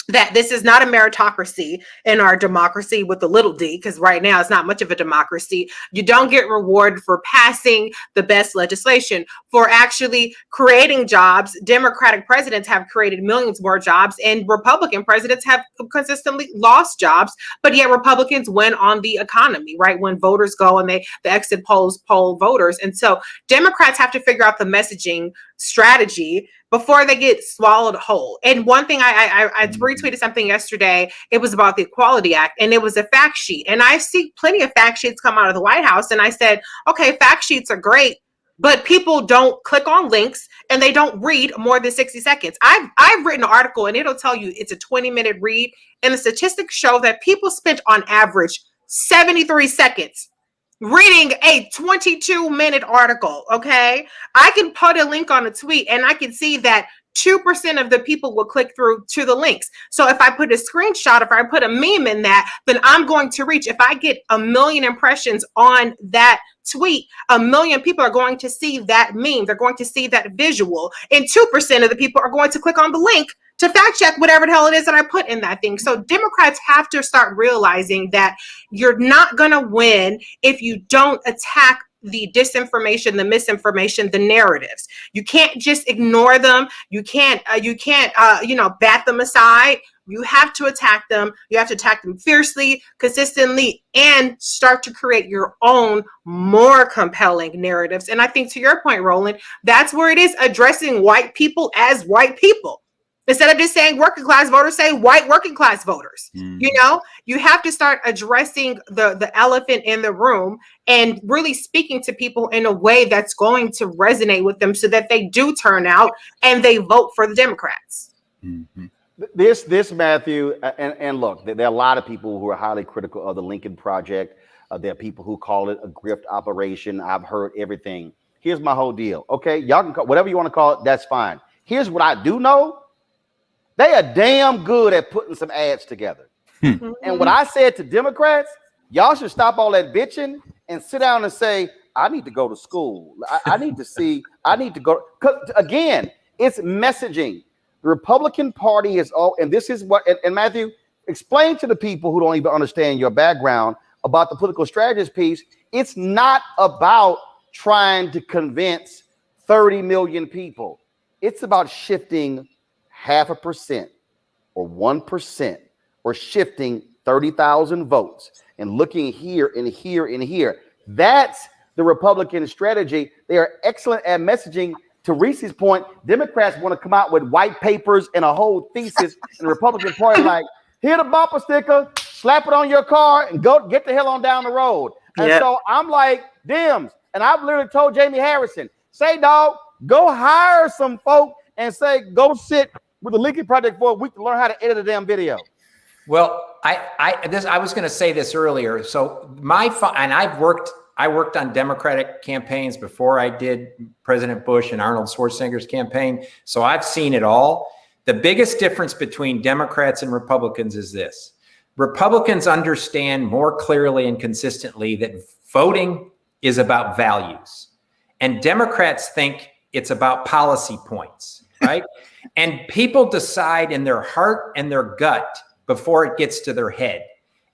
[SPEAKER 1] that this is not a meritocracy in our democracy with the little d, because right now it's not much of a democracy. You don't get rewarded for passing the best legislation, for actually creating jobs. Democratic presidents have created millions more jobs, and Republican presidents have consistently lost jobs, but yet Republicans win on the economy, right? When voters go and the exit polls poll voters. And so Democrats have to figure out the messaging strategy before they get swallowed whole. And one thing I retweeted something yesterday. It was about the Equality Act, and it was a fact sheet. And I see plenty of fact sheets come out of the White House. And I said, okay, fact sheets are great, but people don't click on links and they don't read more than 60 seconds. I've written an article and it'll tell you it's a 20-minute read. And the statistics show that people spent on average 73 seconds reading a 22-minute article. Okay, I can put a link on a tweet and I can see that 2% of the people will click through to the links. So if I put a screenshot, if I put a meme in that, then I'm going to reach. If I get 1 million impressions on that tweet, 1 million people are going to see that meme. They're going to see that visual, and 2% of the people are going to click on the link to fact check whatever the hell it is that I put in that thing. So Democrats have to start realizing that you're not going to win if you don't attack the disinformation, the misinformation, the narratives. You can't just ignore them. You can't bat them aside. You have to attack them. You have to attack them fiercely, consistently, and start to create your own more compelling narratives. And I think, to your point, Roland, that's where it is, addressing white people as white people. Instead of just saying working class voters, say white working class voters. You know, you have to start addressing the elephant in the room and really speaking to people in a way that's going to resonate with them so that they do turn out and they vote for the Democrats.
[SPEAKER 2] Mm-hmm. This Matthew, and look, there are a lot of people who are highly critical of the Lincoln Project. There are people who call it a grift operation. I've heard everything. Here's my whole deal. Okay, y'all can call whatever you want to call it. That's fine. Here's what I do know. They are damn good at putting some ads together. And what I said to Democrats, y'all should stop all that bitching and sit down and say, I need to go to school. I need to see, I need to go. Because again, it's messaging. The Republican Party is all, and this is what, and Matthew, explain to the people who don't even understand your background about the political strategist piece. It's not about trying to convince 30 million people. It's about shifting 0.5% or 1% or shifting 30,000 votes and looking here and here and here. That's the Republican strategy. They are excellent at messaging. To Reese's point, Democrats want to come out with white papers and a whole thesis, and the Republican Party like, here the bumper sticker, slap it on your car and go get the hell on down the road. And so I'm like, Dems, and I've literally told Jamie Harrison, say, dog, go hire some folk and say, go sit with the Lincoln Project for a week to learn how to edit a damn video.
[SPEAKER 20] Well, I was going to say this earlier. So I worked on Democratic campaigns before I did President Bush and Arnold Schwarzenegger's campaign. So I've seen it all. The biggest difference between Democrats and Republicans is this. Republicans understand more clearly and consistently that voting is about values. And Democrats think it's about policy points, right? And people decide in their heart and their gut before it gets to their head.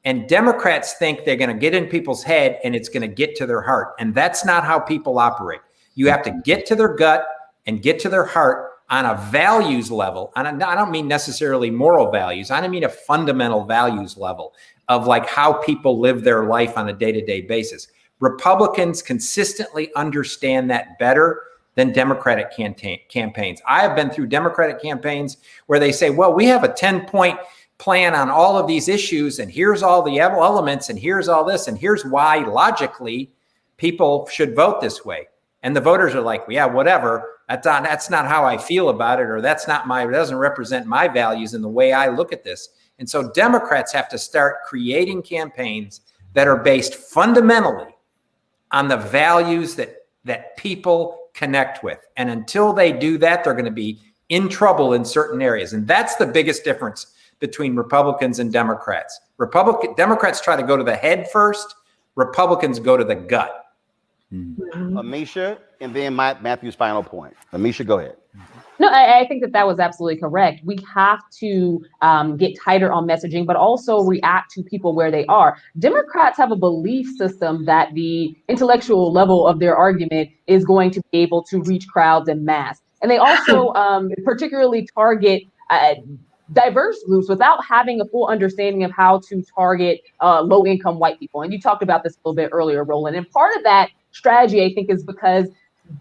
[SPEAKER 20] And Democrats think they're going to get in people's head and it's going to get to their heart. And that's not how people operate. You have to get to their gut and get to their heart on a values level, and I don't mean necessarily moral values, I mean a fundamental values level of like how people live their life on a day-to-day basis. Republicans consistently understand that better than Democratic campaigns. I have been through Democratic campaigns where they say, well, we have a 10-point plan on all of these issues, and here's all the elements, and here's all this, and here's why logically people should vote this way. And the voters are like, well, yeah, whatever. That's not how I feel about it, or it doesn't represent my values and the way I look at this. And so Democrats have to start creating campaigns that are based fundamentally on the values that people connect with. And until they do that, they're going to be in trouble in certain areas. And that's the biggest difference between Republicans and Democrats. Democrats try to go to the head first. Republicans go to the gut.
[SPEAKER 2] Amisha, and then Matthew's final point. Amisha, go ahead.
[SPEAKER 21] No, I think that was absolutely correct. We have to get tighter on messaging, but also react to people where they are. Democrats have a belief system that the intellectual level of their argument is going to be able to reach crowds en masse. And they also particularly target diverse groups without having a full understanding of how to target low-income white people. And you talked about this a little bit earlier, Roland. And part of that strategy, I think, is because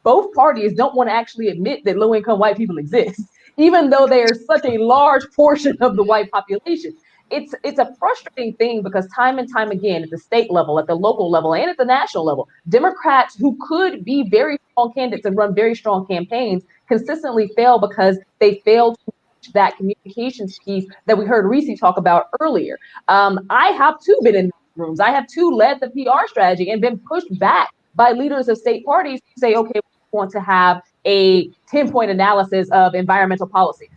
[SPEAKER 21] both parties don't want to actually admit that low-income white people exist, even though they are such a large portion of the white population. It's a frustrating thing because time and time again, at the state level, at the local level, and at the national level, Democrats who could be very strong candidates and run very strong campaigns consistently fail because they fail to reach that communications piece that we heard Reese talk about earlier. I have too been in rooms. I have too led the PR strategy and been pushed back by leaders of state parties to say, okay, we want to have a 10-point analysis of environmental policy.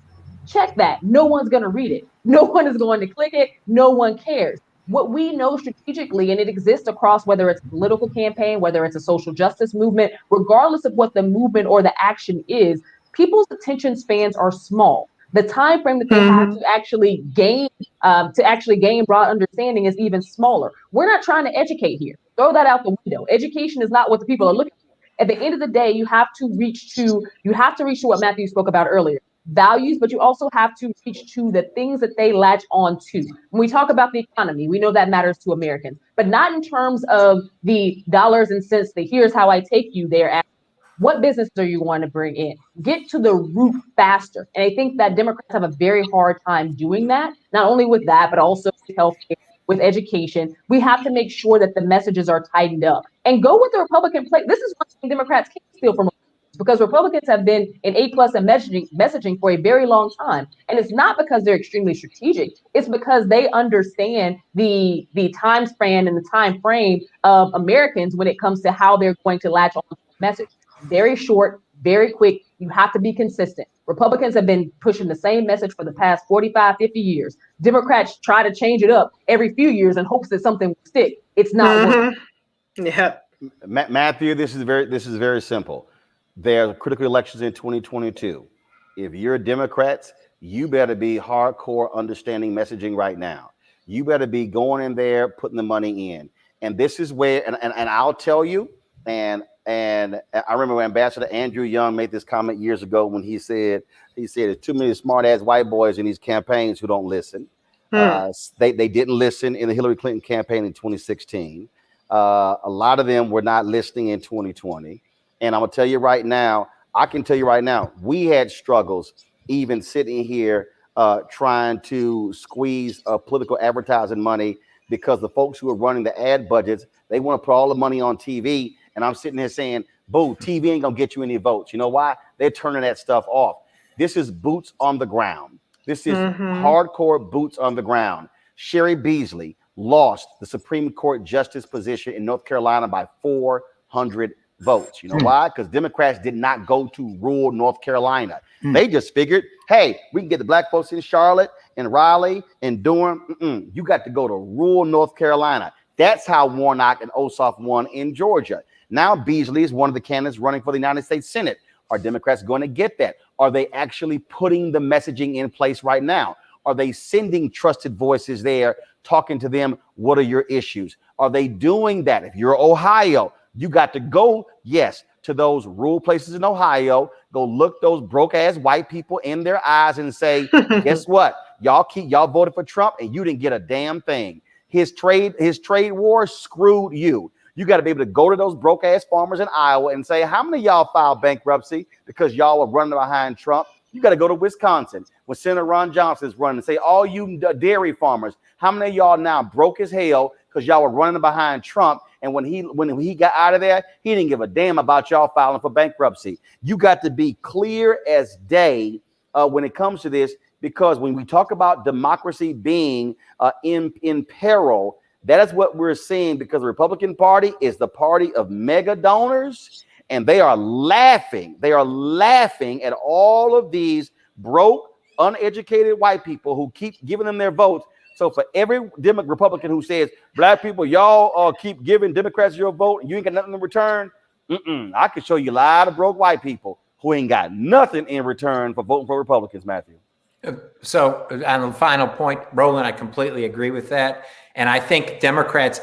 [SPEAKER 21] Check that. No one's going to read it. No one is going to click it. No one cares. What we know strategically, and it exists across whether it's a political campaign, whether it's a social justice movement, regardless of what the movement or the action is, people's attention spans are small. The time frame that they have to actually gain broad understanding is even smaller. We're not trying to educate here. Throw that out the window. Education is not what the people are looking for. At the end of the day, you have to reach to what Matthew spoke about earlier, values, but you also have to reach to the things that they latch on to. When we talk about the economy, we know that matters to Americans, but not in terms of the dollars and cents, the here's how I take you there. What business are you going to bring in? Get to the root faster. And I think that Democrats have a very hard time doing that, not only with that, but also with healthcare, with education. We have to make sure that the messages are tightened up and go with the Republican play. This is one thing Democrats can't steal from Republicans, because Republicans have been in A+ in messaging for a very long time. And it's not because they're extremely strategic. It's because they understand the time span and the time frame of Americans when it comes to how they're going to latch on to the message. Very short, very quick. You have to be consistent. Republicans have been pushing the same message for the past 45, 50 years. Democrats try to change it up every few years in hopes that something will stick. It's not working.
[SPEAKER 1] Yeah.
[SPEAKER 2] Matthew, this is very simple. There are critical elections in 2022. If you're Democrats, you better be hardcore understanding messaging right now. You better be going in there, putting the money in. And this is where, and I'll tell you, and I remember Ambassador Andrew Young made this comment years ago when he said there's too many smart ass white boys in these campaigns who don't listen. They didn't listen in the Hillary Clinton campaign in 2016. A lot of them were not listening in 2020. And I'm gonna tell you right now, we had struggles even sitting here trying to squeeze political advertising money because the folks who are running the ad budgets, they want to put all the money on TV. And I'm sitting here saying, boo, TV ain't gonna get you any votes. You know why? They're turning that stuff off. This is boots on the ground. This is hardcore boots on the ground. Sherry Beasley lost the Supreme Court justice position in North Carolina by 400 votes. You know why? Because Democrats did not go to rural North Carolina. They just figured, hey, we can get the black folks in Charlotte and Raleigh and Durham. You got to go to rural North Carolina. That's how Warnock and Ossoff won in Georgia. Now Beasley is one of the candidates running for the United States Senate. Are Democrats going to get that? Are they actually putting the messaging in place right now? Are they sending trusted voices there, talking to them? What are your issues? Are they doing that? If you're Ohio, you got to go, yes, to those rural places in Ohio, go look those broke ass white people in their eyes and say, guess what? Y'all voted for Trump and you didn't get a damn thing. His trade war screwed you. You got to be able to go to those broke ass farmers in Iowa and say, how many of y'all filed bankruptcy because y'all were running behind Trump? You got to go to Wisconsin when Senator Ron Johnson is running and say, all you dairy farmers, how many of y'all now broke as hell because y'all were running behind Trump? And when he got out of there, he didn't give a damn about y'all filing for bankruptcy. You got to be clear as day when it comes to this, because when we talk about democracy being in peril, that is what we're seeing, because the Republican Party is the party of mega donors, and they are laughing. They are laughing at all of these broke, uneducated white people who keep giving them their votes. So for every Republican who says, black people, y'all keep giving Democrats your vote and you ain't got nothing in return, I can show you a lot of broke white people who ain't got nothing in return for voting for Republicans, Matthew.
[SPEAKER 20] So on the final point, Roland, I completely agree with that. And I think Democrats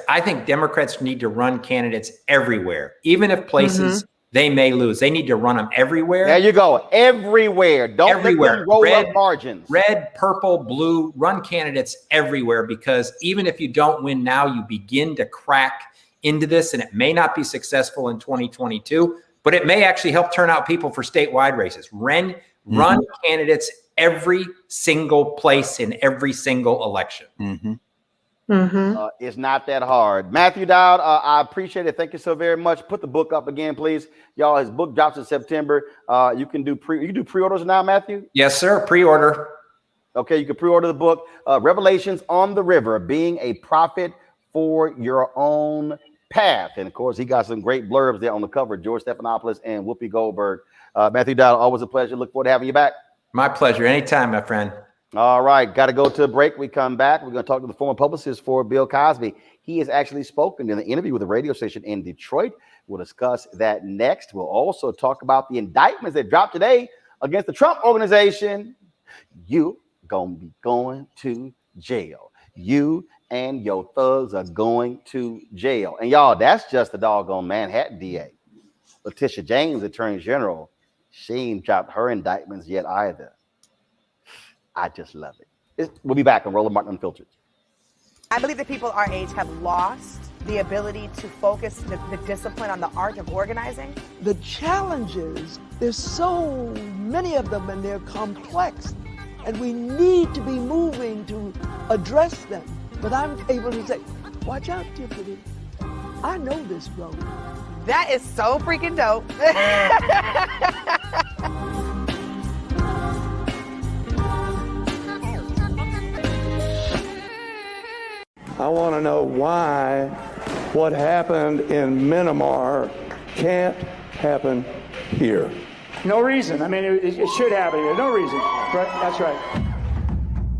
[SPEAKER 20] need to run candidates everywhere, even if places they may lose. They need to run them everywhere.
[SPEAKER 2] There you go. Everywhere. Don't let them roll up margins.
[SPEAKER 20] Red, purple, blue, run candidates everywhere, because even if you don't win now, you begin to crack into this, and it may not be successful in 2022, but it may actually help turn out people for statewide races. Run candidates every single place in every single election.
[SPEAKER 2] It's not that hard. Matthew Dowd, I appreciate it. Thank you so very much. Put the book up again, please. Y'all, his book drops in September. You can do pre-orders now, Matthew?
[SPEAKER 20] Yes, sir. Pre-order.
[SPEAKER 2] Okay, you can pre-order the book, Revelations on the River, Being a Prophet for Your Own Path. And of course, he got some great blurbs there on the cover, George Stephanopoulos and Whoopi Goldberg. Matthew Dowd, always a pleasure. Look forward to having you back.
[SPEAKER 20] My pleasure. Anytime, my friend.
[SPEAKER 2] All right. Got to go to a break. We come back. We're going to talk to the former publicist for Bill Cosby. He has actually spoken in an interview with a radio station in Detroit. We'll discuss that next. We'll also talk about the indictments that dropped today against the Trump organization. You going to be going to jail. You and your thugs are going to jail. And y'all, that's just the doggone Manhattan DA. Letitia James, Attorney General, she ain't dropped her indictments yet either. I just love it. We'll be back on Roland Martin Unfiltered.
[SPEAKER 3] I believe that people our age have lost the ability to focus the discipline on the art of organizing.
[SPEAKER 22] The challenges, there's so many of them and they're complex, and we need to be moving to address them. But I'm able to say, watch out, Tiffany. I know this road.
[SPEAKER 3] That is so freaking dope.
[SPEAKER 23] I want to know why what happened in Myanmar can't happen here.
[SPEAKER 11] No reason. I mean, it should happen here. No reason. Right? That's right.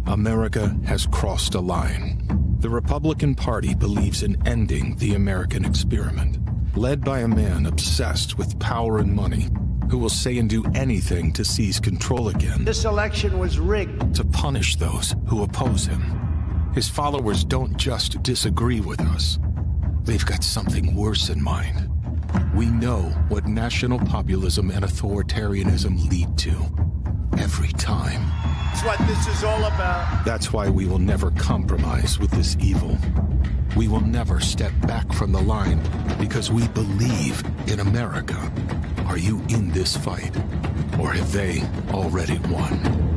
[SPEAKER 12] America has crossed a line. The Republican Party believes in ending the American experiment, led by a man obsessed with power and money, who will say and do anything to seize control again.
[SPEAKER 24] This election was rigged.
[SPEAKER 12] To punish those who oppose him. His followers don't just disagree with us. They've got something worse in mind. We know what national populism and authoritarianism lead to. Every time.
[SPEAKER 24] That's what this is all about.
[SPEAKER 12] That's why we will never compromise with this evil. We will never step back from the line because we believe in America. Are you in this fight, or have they already won?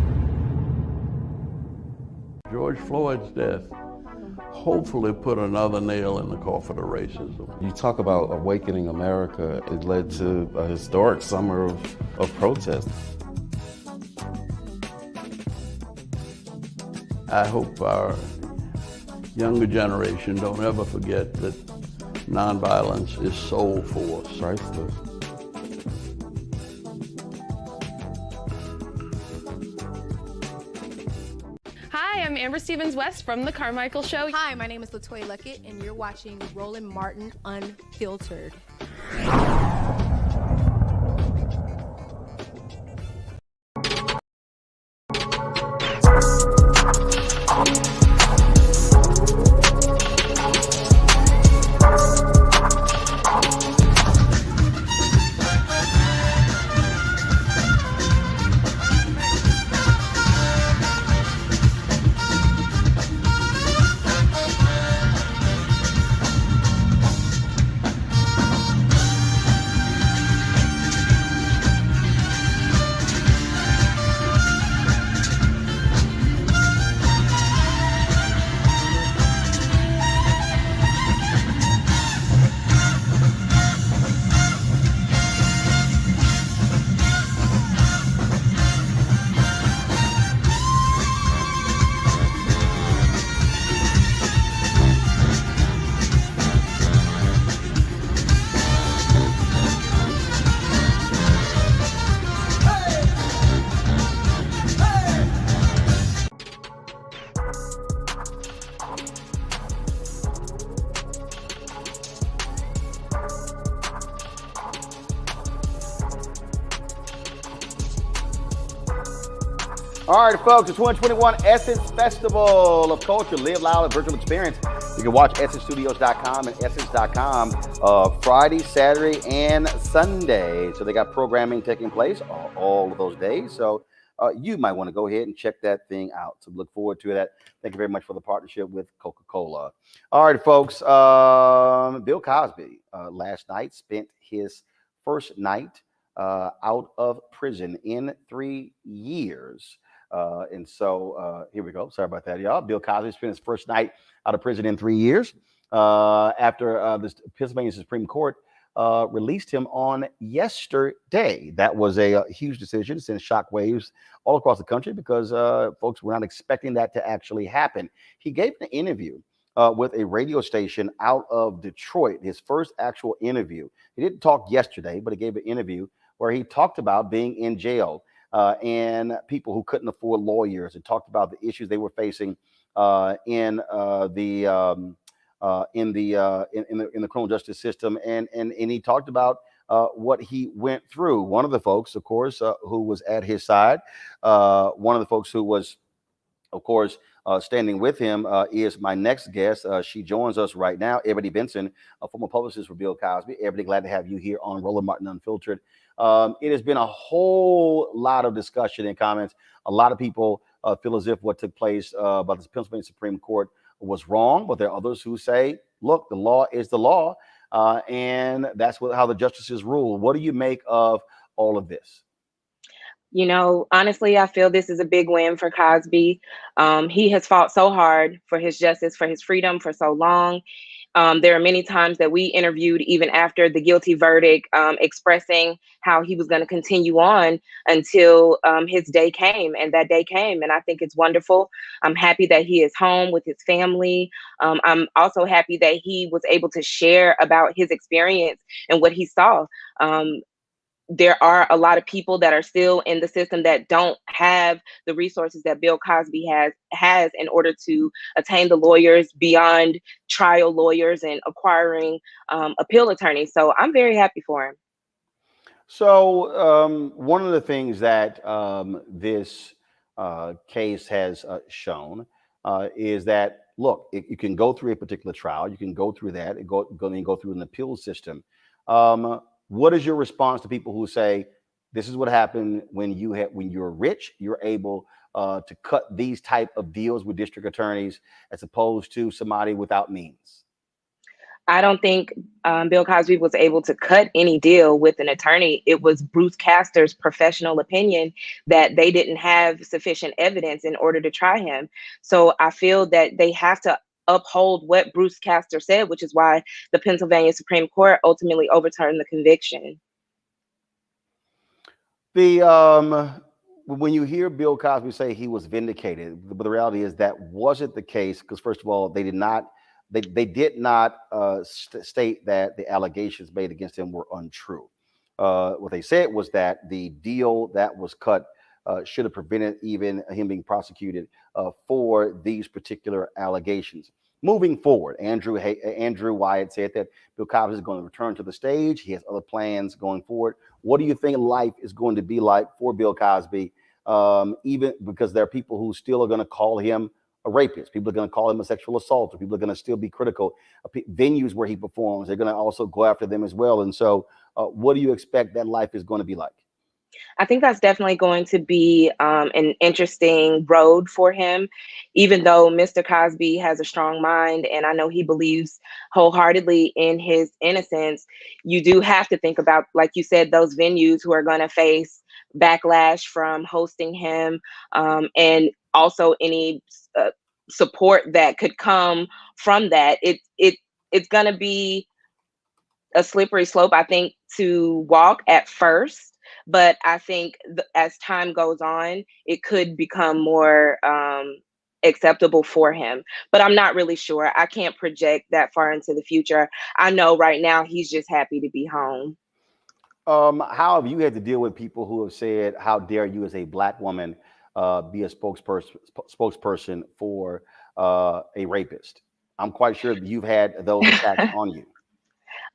[SPEAKER 23] George Floyd's death hopefully put another nail in the coffin of racism.
[SPEAKER 25] You talk about awakening America. It led to a historic summer of protest.
[SPEAKER 23] I hope our younger generation don't ever forget that nonviolence is soul force.
[SPEAKER 25] Priceless.
[SPEAKER 26] Hi, I'm Amber Stevens-West from The Carmichael Show.
[SPEAKER 27] Hi, my name is LaToya Luckett, and you're watching Roland Martin Unfiltered.
[SPEAKER 2] All right, folks, the 2021 Essence Festival of Culture. Live loud and virtual experience. You can watch EssenceStudios.com and Essence.com Friday, Saturday, and Sunday. So they got programming taking place all of those days. So you might want to go ahead and check that thing out. So look forward to that. Thank you very much for the partnership with Coca-Cola. All right, folks. Bill Cosby last night spent his first night out of prison in 3 years. And so here we go. Sorry about that, y'all. Bill Cosby spent his first night out of prison in 3 years after the Pennsylvania Supreme Court released him on yesterday. That was a huge decision. It sent shockwaves all across the country because folks were not expecting that to actually happen. He gave an interview with a radio station out of Detroit, his first actual interview. He didn't talk yesterday, but he gave an interview where he talked about being in jail and people who couldn't afford lawyers, and talked about the issues they were facing in the criminal justice system, and he talked about what he went through. One of the folks, of course, who was at his side, one of the folks who was, of course, standing with him is my next guest. She joins us right now, Ebony Benson, a former publicist for Bill Cosby. Ebony, glad to have you here on Roland Martin Unfiltered. It has been a whole lot of discussion and comments. A lot of people feel as if what took place by the Pennsylvania Supreme Court was wrong, but there are others who say, look, the law is the law, and that's how the justices rule. What do you make of all of this?
[SPEAKER 5] You know, honestly, I feel this is a big win for Cosby. He has fought so hard for his justice, for his freedom for so long. There are many times that we interviewed, even after the guilty verdict, expressing how he was going to continue on until his day came. And that day came. And I think it's wonderful. I'm happy that he is home with his family. I'm also happy that he was able to share about his experience and what he saw. There are a lot of people that are still in the system that don't have the resources that Bill Cosby has in order to attain the lawyers beyond trial lawyers and acquiring appeal attorneys. So I'm very happy for him.
[SPEAKER 2] So one of the things that this case has shown is that, look, you can go through a particular trial, you can go through that, and go through an appeal system. What is your response to people who say, this is what happened when you're rich, you're able to cut these type of deals with district attorneys as opposed to somebody without means?
[SPEAKER 5] I don't think Bill Cosby was able to cut any deal with an attorney. It was Bruce Castor's professional opinion that they didn't have sufficient evidence in order to try him. So I feel that they have to uphold what Bruce Castor said, which is why the Pennsylvania Supreme Court ultimately overturned the conviction.
[SPEAKER 2] When you hear Bill Cosby say he was vindicated, but the reality is that wasn't the case, because first of all, they did not state that the allegations made against him were untrue. What they said was that the deal that was cut should have prevented even him being prosecuted for these particular allegations. Moving forward, Andrew Wyatt said that Bill Cosby is going to return to the stage. He has other plans going forward. What do you think life is going to be like for Bill Cosby? Even because there are people who still are going to call him a rapist. People are going to call him a sexual assaulter. People are going to still be critical of venues where he performs. They're going to also go after them as well. And so what do you expect that life is going to be like?
[SPEAKER 5] I think that's definitely going to be an interesting road for him, even though Mr. Cosby has a strong mind and I know he believes wholeheartedly in his innocence. You do have to think about, like you said, those venues who are going to face backlash from hosting him, and also any support that could come from that. It's going to be a slippery slope, I think, to walk at first. But I think as time goes on, it could become more acceptable for him. But I'm not really sure. I can't project that far into the future. I know right now he's just happy to be home.
[SPEAKER 2] How have you had to deal with people who have said, how dare you as a Black woman be a spokesperson for a rapist? I'm quite sure that you've had those attacks on you.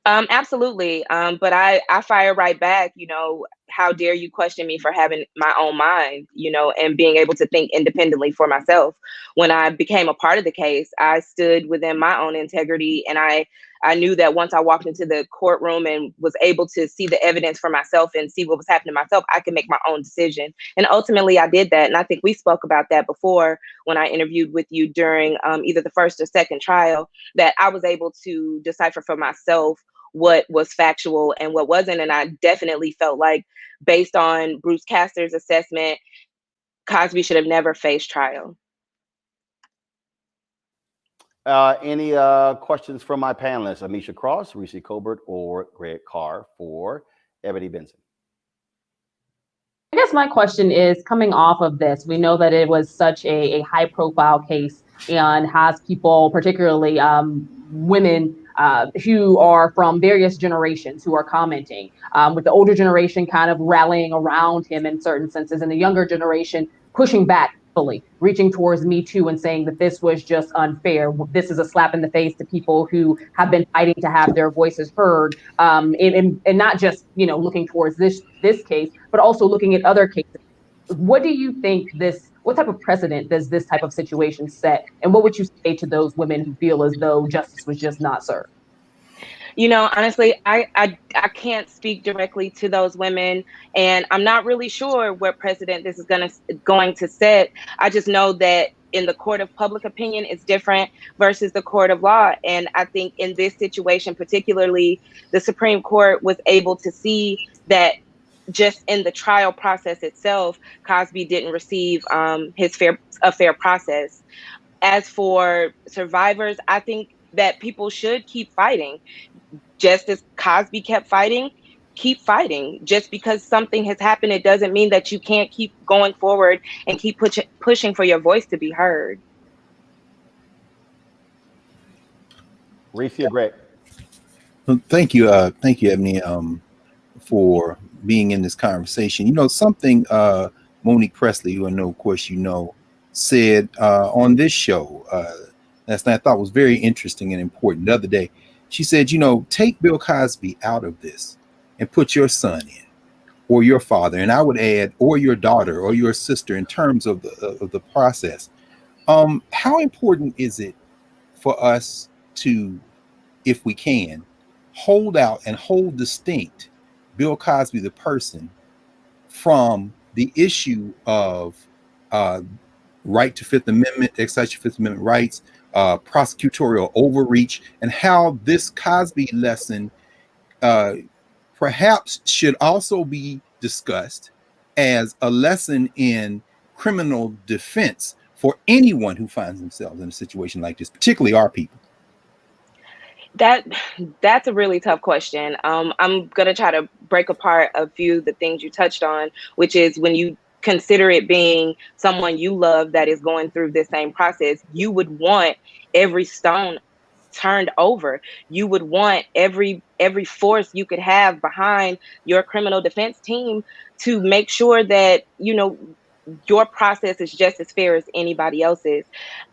[SPEAKER 5] Absolutely. But I fire right back. You know, how dare you question me for having my own mind, and being able to think independently for myself. When I became a part of the case, I stood within my own integrity, and I knew that once I walked into the courtroom and was able to see the evidence for myself and see what was happening to myself, I could make my own decision. And ultimately I did that. And I think we spoke about that before when I interviewed with you during either the first or second trial, that I was able to decipher for myself what was factual and what wasn't. And I definitely felt like, based on Bruce Castor's assessment, Cosby should have never faced trial.
[SPEAKER 2] Any questions from my panelists, Amisha Cross, Reese Colbert, or Greg Carr for Ebony Benson?
[SPEAKER 21] I guess my question is, coming off of this, we know that it was such a high profile case and has people, particularly women who are from various generations, who are commenting, with the older generation kind of rallying around him in certain senses, and the younger generation pushing back fully, reaching towards Me Too and saying that this was just unfair. This is a slap in the face to people who have been fighting to have their voices heard, and not just looking towards this case, but also looking at other cases. What do you think what type of precedent does this type of situation set? And what would you say to those women who feel as though justice was just not served?
[SPEAKER 5] Honestly, I can't speak directly to those women, and I'm not really sure what precedent this is going to set. I just know that in the court of public opinion, it's different versus the court of law. And I think in this situation, particularly, the Supreme Court was able to see that just in the trial process itself, Cosby didn't receive a fair process. As for survivors, I think that people should keep fighting. Just as Cosby kept fighting, keep fighting. Just because something has happened, it doesn't mean that you can't keep going forward and keep pushing for your voice to be heard.
[SPEAKER 2] Reese or Greg?
[SPEAKER 4] Thank you, Ebony, for being in this conversation. Something Monique Presley, who I know, of course, said on this show last night, I thought was very interesting and important. The other day, she said, take Bill Cosby out of this and put your son in, or your father, and I would add, or your daughter or your sister, in terms of the process. How important is it for us to, if we can, hold out and hold distinct Bill Cosby, the person, from the issue of right to Fifth Amendment, exercise your Fifth Amendment rights, prosecutorial overreach, and how this Cosby lesson perhaps should also be discussed as a lesson in criminal defense for anyone who finds themselves in a situation like this, particularly our people?
[SPEAKER 5] That's a really tough question. I'm gonna try to break apart a few of the things you touched on, which is when you consider it being someone you love that is going through this same process, you would want every stone turned over. You would want every force you could have behind your criminal defense team to make sure that your process is just as fair as anybody else's.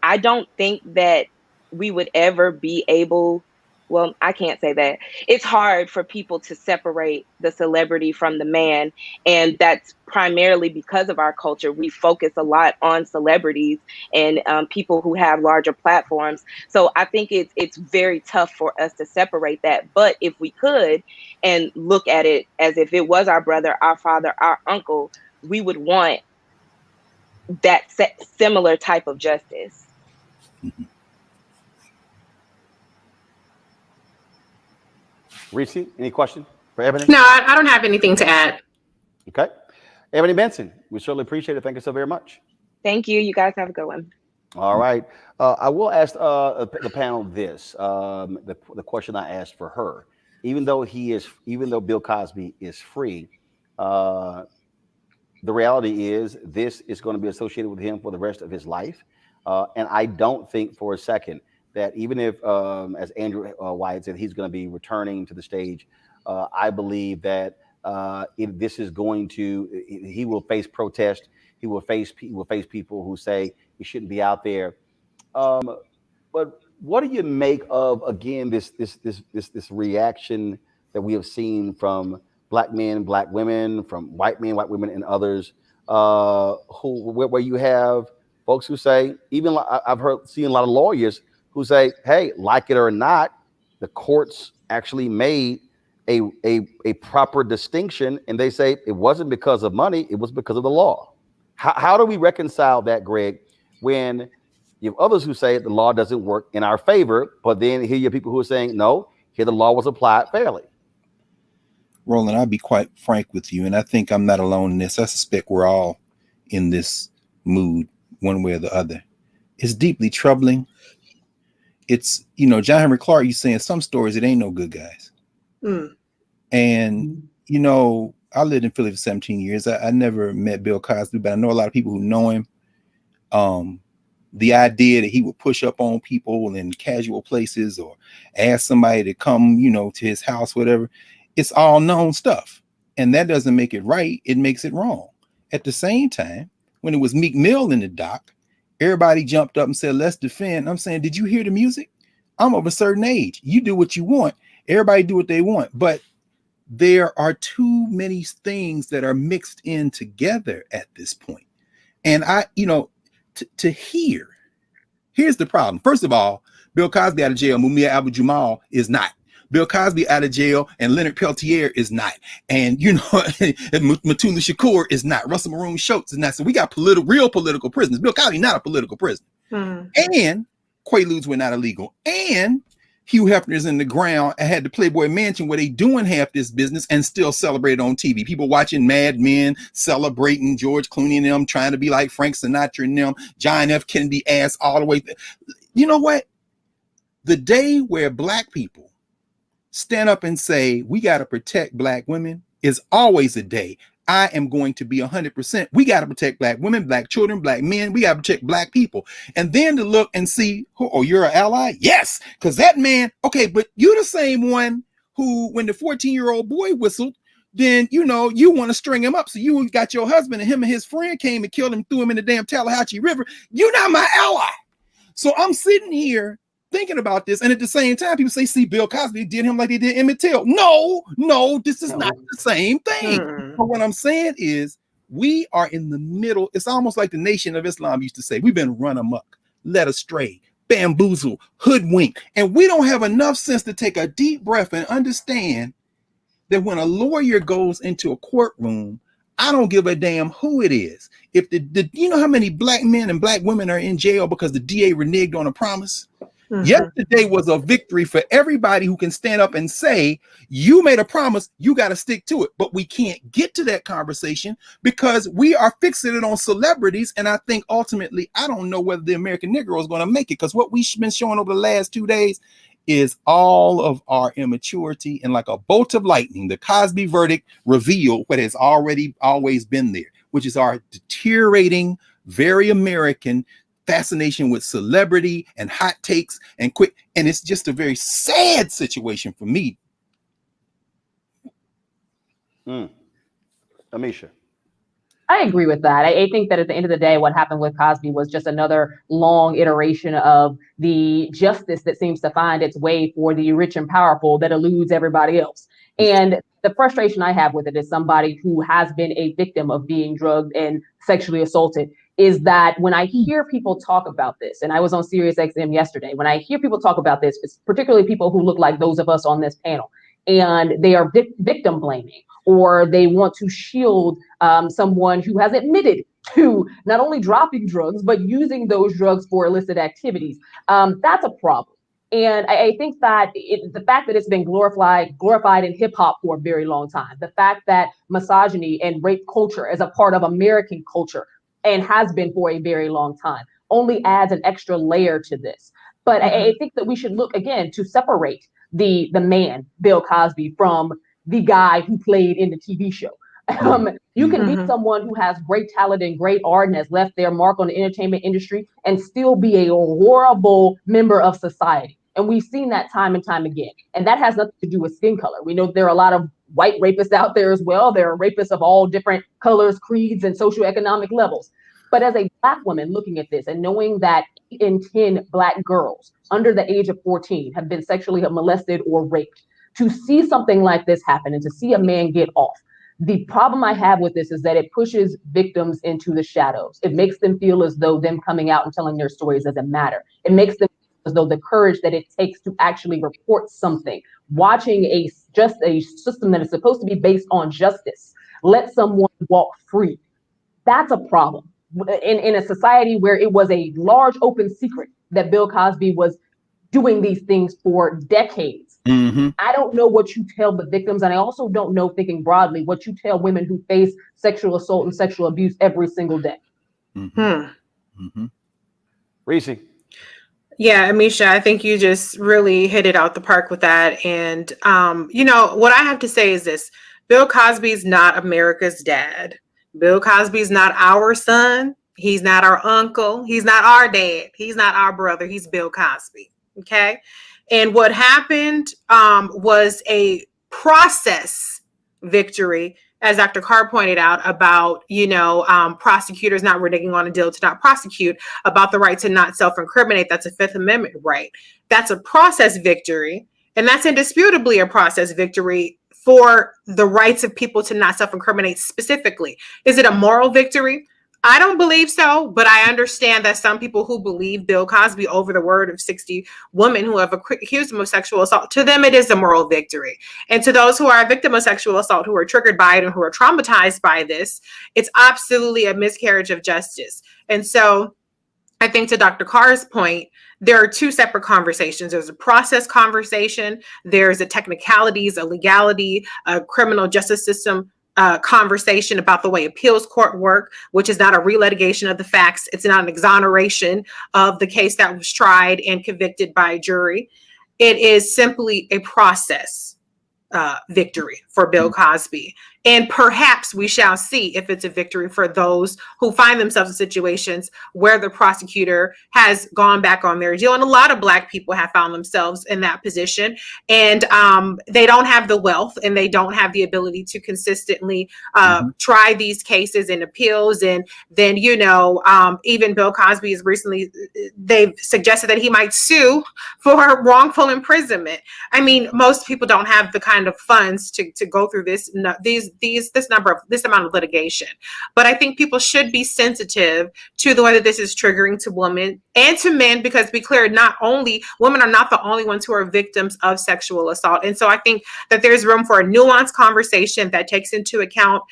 [SPEAKER 5] I don't think that we would ever be able, well, I can't say that. It's hard for people to separate the celebrity from the man. And that's primarily because of our culture. We focus a lot on celebrities and people who have larger platforms. So I think it's very tough for us to separate that. But if we could and look at it as if it was our brother, our father, our uncle, we would want that similar type of justice.
[SPEAKER 2] Reese, any question for Ebony?
[SPEAKER 1] No, I don't have anything to add.
[SPEAKER 2] Okay. Ebony Benson, we certainly appreciate it. Thank you so very much.
[SPEAKER 5] Thank you. You guys have a good one.
[SPEAKER 2] All right. I will ask the panel this, the question I asked for her. Even though Bill Cosby is free, the reality is this is going to be associated with him for the rest of his life. And I don't think for a second that even if, as Andrew Wyatt said, he's going to be returning to the stage, I believe that this is going to, he will face protest. He will face people who say he shouldn't be out there. But what do you make of, again, this reaction that we have seen from black men, black women, from white men, white women, and others, where you have folks who say, even I've seen a lot of lawyers who say, hey, like it or not, the courts actually made a proper distinction, and they say it wasn't because of money, it was because of the law. How do we reconcile that, Greg, when you have others who say the law doesn't work in our favor, but then here you have people who are saying, no, here the law was applied fairly?
[SPEAKER 4] Roland, I'll be quite frank with you, and I think I'm not alone in this. I suspect we're all in this mood one way or the other. It's deeply troubling. It's, John Henry Clark, you saying some stories, it ain't no good guys. And, I lived in Philly for 17 years. I never met Bill Cosby, but I know a lot of people who know him. The idea that he would push up on people in casual places or ask somebody to come, to his house, whatever, it's all known stuff. And that doesn't make it right. It makes it wrong. At the same time, when it was Meek Mill in the dock, everybody jumped up and said, let's defend. I'm saying, did you hear the music? I'm of a certain age. You do what you want. Everybody do what they want. But there are too many things that are mixed in together at this point. And here's the problem. First of all, Bill Cosby out of jail, Mumia Abu-Jamal is not. Bill Cosby out of jail and Leonard Peltier is not. And, Mutulu Shakur is not. Russell Maroon Schultz is not. So we got real political prisoners. Bill Cosby not a political prisoner. And Quaaludes were not illegal. And Hugh Hefner is in the ground and had the Playboy Mansion where they doing half this business and still celebrated on TV. People watching Mad Men, celebrating George Clooney and them, trying to be like Frank Sinatra and them, John F. Kennedy ass all the way. You know what? The day where black people stand up and say, we got to protect black women is always a day. I am going to be 100%. We got to protect black women, black children, black men. We got to protect black people. And then to look and see, you're an ally? Yes. Because that man, okay, but you're the same one who, when the 14-year-old boy whistled, then, you want to string him up. So you got your husband and him and his friend came and killed him, threw him in the damn Tallahatchie River. You're not my ally. So I'm sitting here thinking about this, and at the same time, people say, see, Bill Cosby did him like they did Emmett Till. No, this is not the same thing. But what I'm saying is we are in the middle. It's almost like the Nation of Islam used to say, we've been run amok, led astray, bamboozled, hoodwinked, and we don't have enough sense to take a deep breath and understand that when a lawyer goes into a courtroom, I don't give a damn who it is. If you know how many black men and black women are in jail because the DA reneged on a promise? Yesterday was a victory for everybody who can stand up and say, you made a promise, you got to stick to it. But we can't get to that conversation because we are fixated on celebrities. And I think ultimately, I don't know whether the American Negro is going to make it, because what we've been showing over the last 2 days is all of our immaturity. And like a bolt of lightning, the Cosby verdict revealed what has always been there, which is our deteriorating, very American fascination with celebrity and hot takes and quick. And it's just a very sad situation for me.
[SPEAKER 2] Amisha.
[SPEAKER 21] I agree with that. I think that at the end of the day, what happened with Cosby was just another long iteration of the justice that seems to find its way for the rich and powerful that eludes everybody else. And the frustration I have with it as somebody who has been a victim of being drugged and sexually assaulted is that when I hear people talk about this, and I was on Sirius XM yesterday, when I hear people talk about this, it's particularly people who look like those of us on this panel, and they are victim blaming, or they want to shield someone who has admitted to not only dropping drugs, but using those drugs for illicit activities. That's a problem. And I think that the fact that it's been glorified in hip hop for a very long time, the fact that misogyny and rape culture is a part of American culture and has been for a very long time, only adds an extra layer to this. But I think that we should look again to separate the man, Bill Cosby, from the guy who played in the TV show. You can be someone who has great talent and great art and has left their mark on the entertainment industry and still be a horrible member of society. And we've seen that time and time again. And that has nothing to do with skin color. We know there are a lot of white rapists out there as well. There are rapists of all different colors, creeds, and socioeconomic levels. But as a Black woman looking at this and knowing that 8 in 10 Black girls under the age of 14 have been sexually molested or raped, to see something like this happen and to see a man get off. The problem I have with this is that it pushes victims into the shadows. It makes them feel as though them coming out and telling their stories doesn't matter. It makes them feel as though the courage that it takes to actually report something, watching a system that is supposed to be based on justice, let someone walk free. That's a problem. In a society where it was a large open secret that Bill Cosby was doing these things for decades.
[SPEAKER 4] Mm-hmm.
[SPEAKER 21] I don't know what you tell the victims, and I also don't know, thinking broadly, what you tell women who face sexual assault and sexual abuse every single day.
[SPEAKER 4] Mm-hmm.
[SPEAKER 2] Reese.
[SPEAKER 1] Yeah, Amisha, I think you just really hit it out the park with that. And, what I have to say is this. Bill Cosby's not America's dad. Bill Cosby's not our son. He's not our uncle. He's not our dad. He's not our brother. He's Bill Cosby. Okay. And what happened was a process victory, as Dr. Carr pointed out, about, prosecutors not reneging on a deal to not prosecute, about the right to not self-incriminate. That's a Fifth Amendment right. That's a process victory. And that's indisputably a process victory for the rights of people to not self-incriminate specifically. Is it a moral victory? I don't believe so, but I understand that some people who believe Bill Cosby over the word of 60 women who have accused him of sexual assault, to them it is a moral victory. And to those who are a victim of sexual assault, who are triggered by it and who are traumatized by this, it's absolutely a miscarriage of justice. And so I think, to Dr. Carr's point, there are two separate conversations. There's a process conversation. There's a technicalities, a legality, a criminal justice system conversation about the way appeals court work, which is not a relitigation of the facts. It's not an exoneration of the case that was tried and convicted by a jury. It is simply a process victory for Bill Cosby. And perhaps we shall see if it's a victory for those who find themselves in situations where the prosecutor has gone back on their deal. And a lot of Black people have found themselves in that position. And they don't have the wealth and they don't have the ability to consistently try these cases and appeals. And then, even Bill Cosby is recently, they've suggested that he might sue for wrongful imprisonment. I mean, most people don't have the kind of funds to go through this amount of litigation. But I think people should be sensitive to the way that this is triggering to women and to men, because, to be clear, women are not the only ones who are victims of sexual assault. And so I think that there's room for a nuanced conversation that takes into account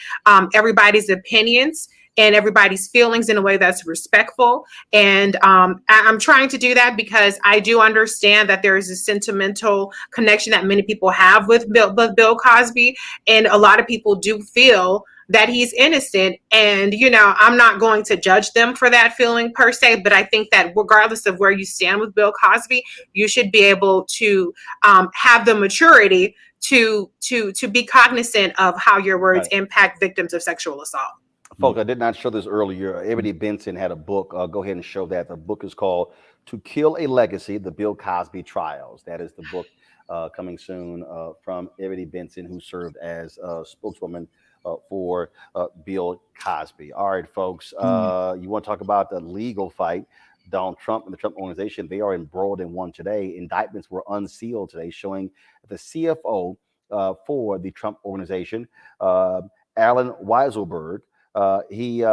[SPEAKER 1] everybody's opinions and everybody's feelings in a way that's respectful. And I'm trying to do that because I do understand that there is a sentimental connection that many people have with Bill Cosby. And a lot of people do feel that he's innocent. And, I'm not going to judge them for that feeling per se, but I think that regardless of where you stand with Bill Cosby, you should be able to have the maturity to be cognizant of how your words impact victims of sexual assault.
[SPEAKER 2] Folks, I did not show this earlier. Ebony Benson had a book. Go ahead and show that. The book is called To Kill a Legacy, The Bill Cosby Trials. That is the book coming soon from Ebony Benson, who served as a spokeswoman for Bill Cosby. All right, folks, you want to talk about the legal fight? Donald Trump and the Trump organization, they are embroiled in one today. Indictments were unsealed today, showing the CFO for the Trump organization, Alan Weisselberg, he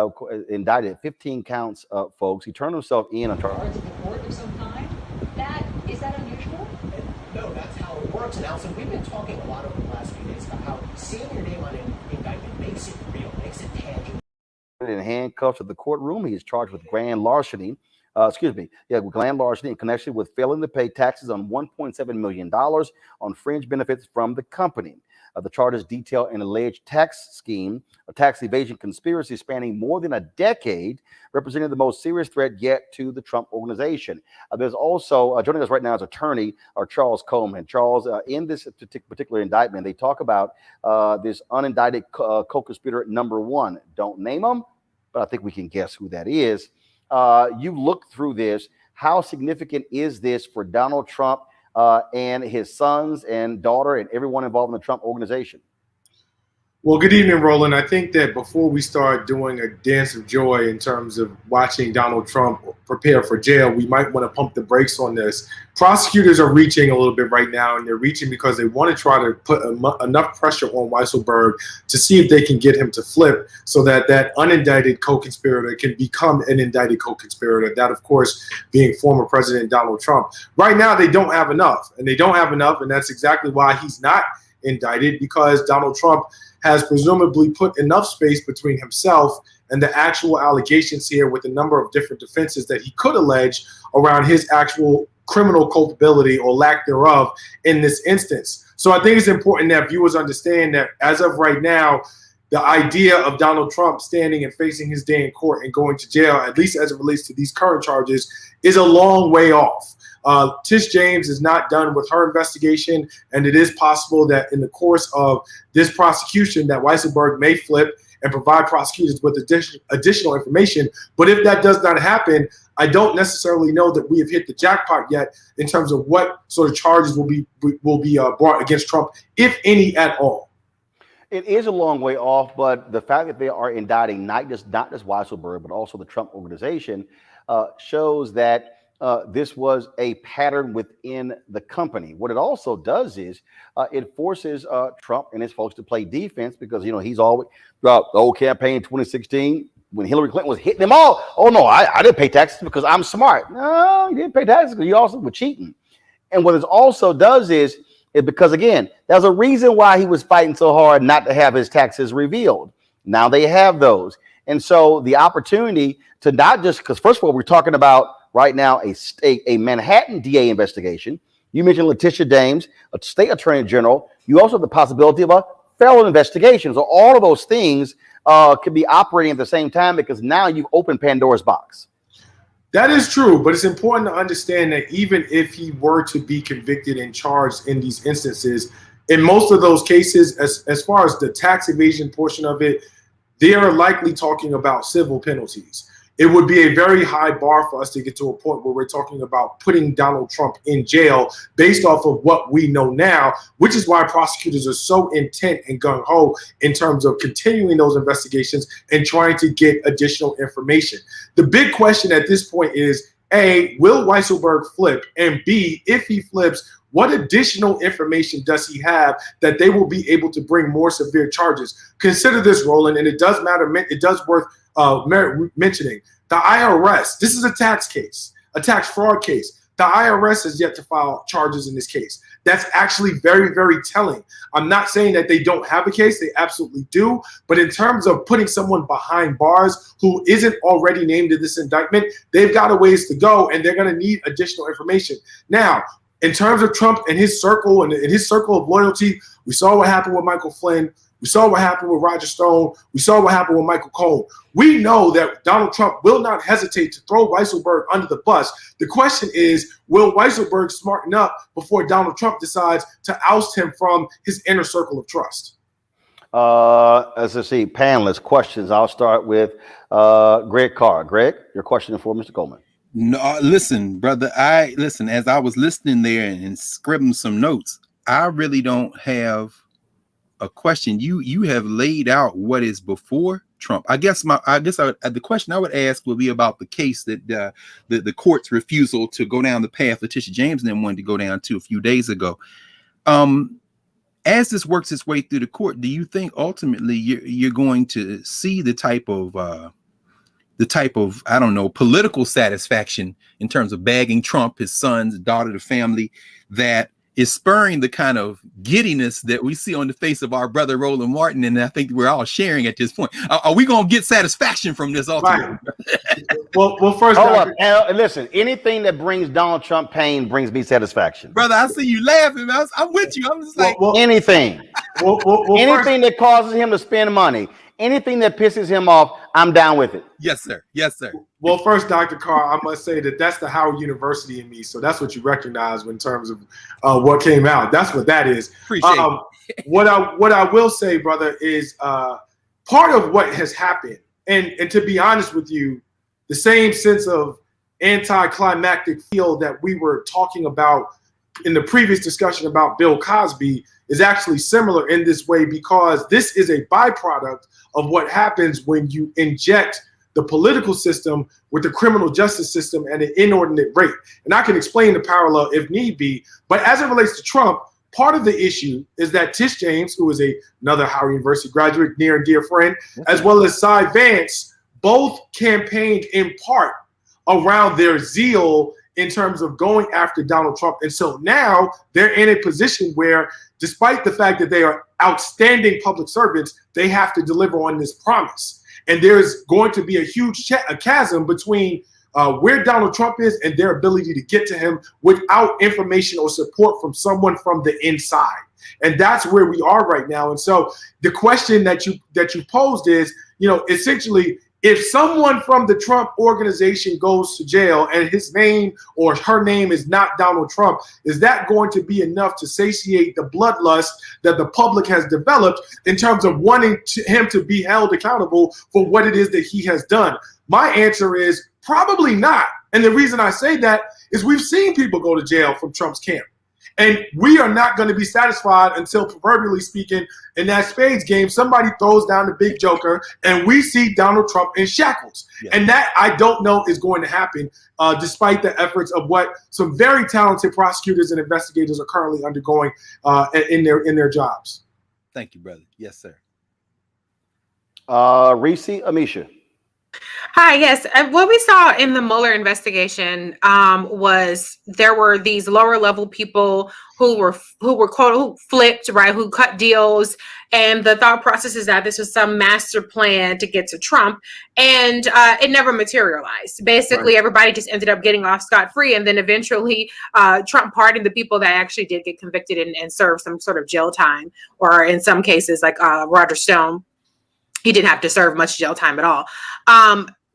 [SPEAKER 2] indicted 15 counts, folks. He turned himself in on charges
[SPEAKER 6] of some kind. Is that unusual? No, that's how it works. And Allison, we've been talking a lot over the last few days about how seeing your name on an indictment makes it real, makes it tangible.
[SPEAKER 2] In handcuffs at the courtroom, he is charged with grand larceny. Grand larceny in connection with failing to pay taxes on $1.7 million on fringe benefits from the company. The charges detail an alleged tax scheme, a tax evasion conspiracy spanning more than a decade, representing the most serious threat yet to the Trump organization. There's also, joining us right now is attorney Charles Coleman. Charles, in this particular indictment, they talk about this unindicted co-conspirator number one. Don't name him, but I think we can guess who that is. You look through this. How significant is this for Donald Trump and his sons and daughter and everyone involved in the Trump organization?
[SPEAKER 7] Well, good evening, Roland. I think that before we start doing a dance of joy in terms of watching Donald Trump prepare for jail, we might want to pump the brakes on this. Prosecutors are reaching a little bit right now, and they're reaching because they want to try to put enough pressure on Weisselberg to see if they can get him to flip so that that unindicted co-conspirator can become an indicted co-conspirator. That, of course, being former President Donald Trump. Right now, they don't have enough, and that's exactly why he's not indicted, because Donald Trump has presumably put enough space between himself and the actual allegations here with a number of different defenses that he could allege around his actual criminal culpability or lack thereof in this instance. So I think it's important that viewers understand that as of right now, the idea of Donald Trump standing and facing his day in court and going to jail, at least as it relates to these current charges, is a long way off. Tish James is not done with her investigation, and it is possible that in the course of this prosecution that Weisselberg may flip and provide prosecutors with additional information. But if that does not happen, I don't necessarily know that we have hit the jackpot yet in terms of what sort of charges will be brought against Trump, if any at all.
[SPEAKER 2] It is a long way off, but the fact that they are indicting not just Weisselberg, but also the Trump organization shows that this was a pattern within the company. What it also does is it forces Trump and his folks to play defense, because, you know, he's always throughout the whole campaign in 2016 when Hillary Clinton was hitting them all. Oh, no, I didn't pay taxes because I'm smart. No, you didn't pay taxes because you also were cheating. And what it also does is because, again, there's a reason why he was fighting so hard not to have his taxes revealed. Now they have those. And so the opportunity to not just, because first of all, we're talking about right now a Manhattan DA investigation. You mentioned Letitia James, a state attorney general. You also have the possibility of a federal investigation. So all of those things could be operating at the same time, because now you've opened Pandora's box.
[SPEAKER 7] That is true, but it's important to understand that even if he were to be convicted and charged in these instances, in most of those cases, as far as the tax evasion portion of it, they are likely talking about civil penalties. It would be a very high bar for us to get to a point where we're talking about putting Donald Trump in jail based off of what we know now, which is why prosecutors are so intent and gung-ho in terms of continuing those investigations and trying to get additional information. The big question at this point is, A, will Weisselberg flip? And B, if he flips, what additional information does he have that they will be able to bring more severe charges? Consider this, Roland, and it does matter. It does worth mentioning. The IRS, this is a tax case, a tax fraud case. The IRS has yet to file charges in this case. That's actually very, very telling. I'm not saying that they don't have a case. They absolutely do. But in terms of putting someone behind bars who isn't already named in this indictment, they've got a ways to go, and they're going to need additional information. Now, in terms of Trump and his circle and his circle of loyalty, we saw what happened with Michael Flynn. We saw what happened with Roger Stone. We saw what happened with Michael Cohen. We know that Donald Trump will not hesitate to throw Weisselberg under the bus. The question is, will Weisselberg smarten up before Donald Trump decides to oust him from his inner circle of trust?
[SPEAKER 2] As I see, panelists, questions. I'll start with Greg Carr. Greg, your question for Mr. Coleman.
[SPEAKER 4] No, listen, brother. As I was listening there and scribbling some notes, I really don't have a question. You have laid out what is before Trump. I guess the question I would ask would be about the case that the court's refusal to go down the path Letitia James and them wanted to go down to a few days ago. As this works its way through the court, do you think ultimately you're going to see the type of I don't know, political satisfaction in terms of bagging Trump, his sons, daughter, the family, that is spurring the kind of giddiness that we see on the face of our brother Roland Martin, and I think we're all sharing at this point? Are we going to get satisfaction from this ultimately?
[SPEAKER 7] Right. Well, first,
[SPEAKER 2] hold up. Listen, anything that brings Donald Trump pain brings me satisfaction.
[SPEAKER 4] Brother, I see you laughing. I'm with you. I'm just like
[SPEAKER 2] anything. Anything that causes him to spend money. Anything that pisses him off, I'm down with it.
[SPEAKER 4] Yes, sir. Yes, sir.
[SPEAKER 7] Well, first, Dr. Carr, I must say that that's the Howard University in me. So that's what you recognize in terms of what came out. That's what that is.
[SPEAKER 4] Appreciate it.
[SPEAKER 7] What I will say, brother, is part of what has happened, and to be honest with you, the same sense of anticlimactic feel that we were talking about in the previous discussion about Bill Cosby is actually similar in this way, because this is a byproduct of what happens when you inject the political system with the criminal justice system at an inordinate rate. And I can explain the parallel if need be, but as it relates to Trump, part of the issue is that Tish James, who is another Howard University graduate, near and dear friend, as well as Cy Vance, both campaigned in part around their zeal in terms of going after Donald Trump. And so now they're in a position where, despite the fact that they are outstanding public servants, they have to deliver on this promise. And there's going to be a huge a chasm between where Donald Trump is and their ability to get to him without information or support from someone from the inside. And that's where we are right now. And so the question that you posed is, essentially, if someone from the Trump organization goes to jail and his name or her name is not Donald Trump, is that going to be enough to satiate the bloodlust that the public has developed in terms of wanting him to be held accountable for what it is that he has done? My answer is probably not. And the reason I say that is we've seen people go to jail from Trump's camp. And we are not going to be satisfied until, proverbially speaking, in that spades game, somebody throws down the big joker and we see Donald Trump in shackles. Yeah. And that, I don't know, is going to happen, despite the efforts of what some very talented prosecutors and investigators are currently undergoing in their jobs.
[SPEAKER 4] Thank you, brother. Yes, sir.
[SPEAKER 2] Reese, Amisha.
[SPEAKER 1] Hi, yes. What we saw in the Mueller investigation was there were these lower level people who were who flipped, right, who cut deals, and the thought process is that this was some master plan to get to Trump, and it never materialized. Basically, everybody just ended up getting off scot-free, and then eventually Trump pardoned the people that actually did get convicted and served some sort of jail time, or in some cases, like Roger Stone, he didn't have to serve much jail time at all.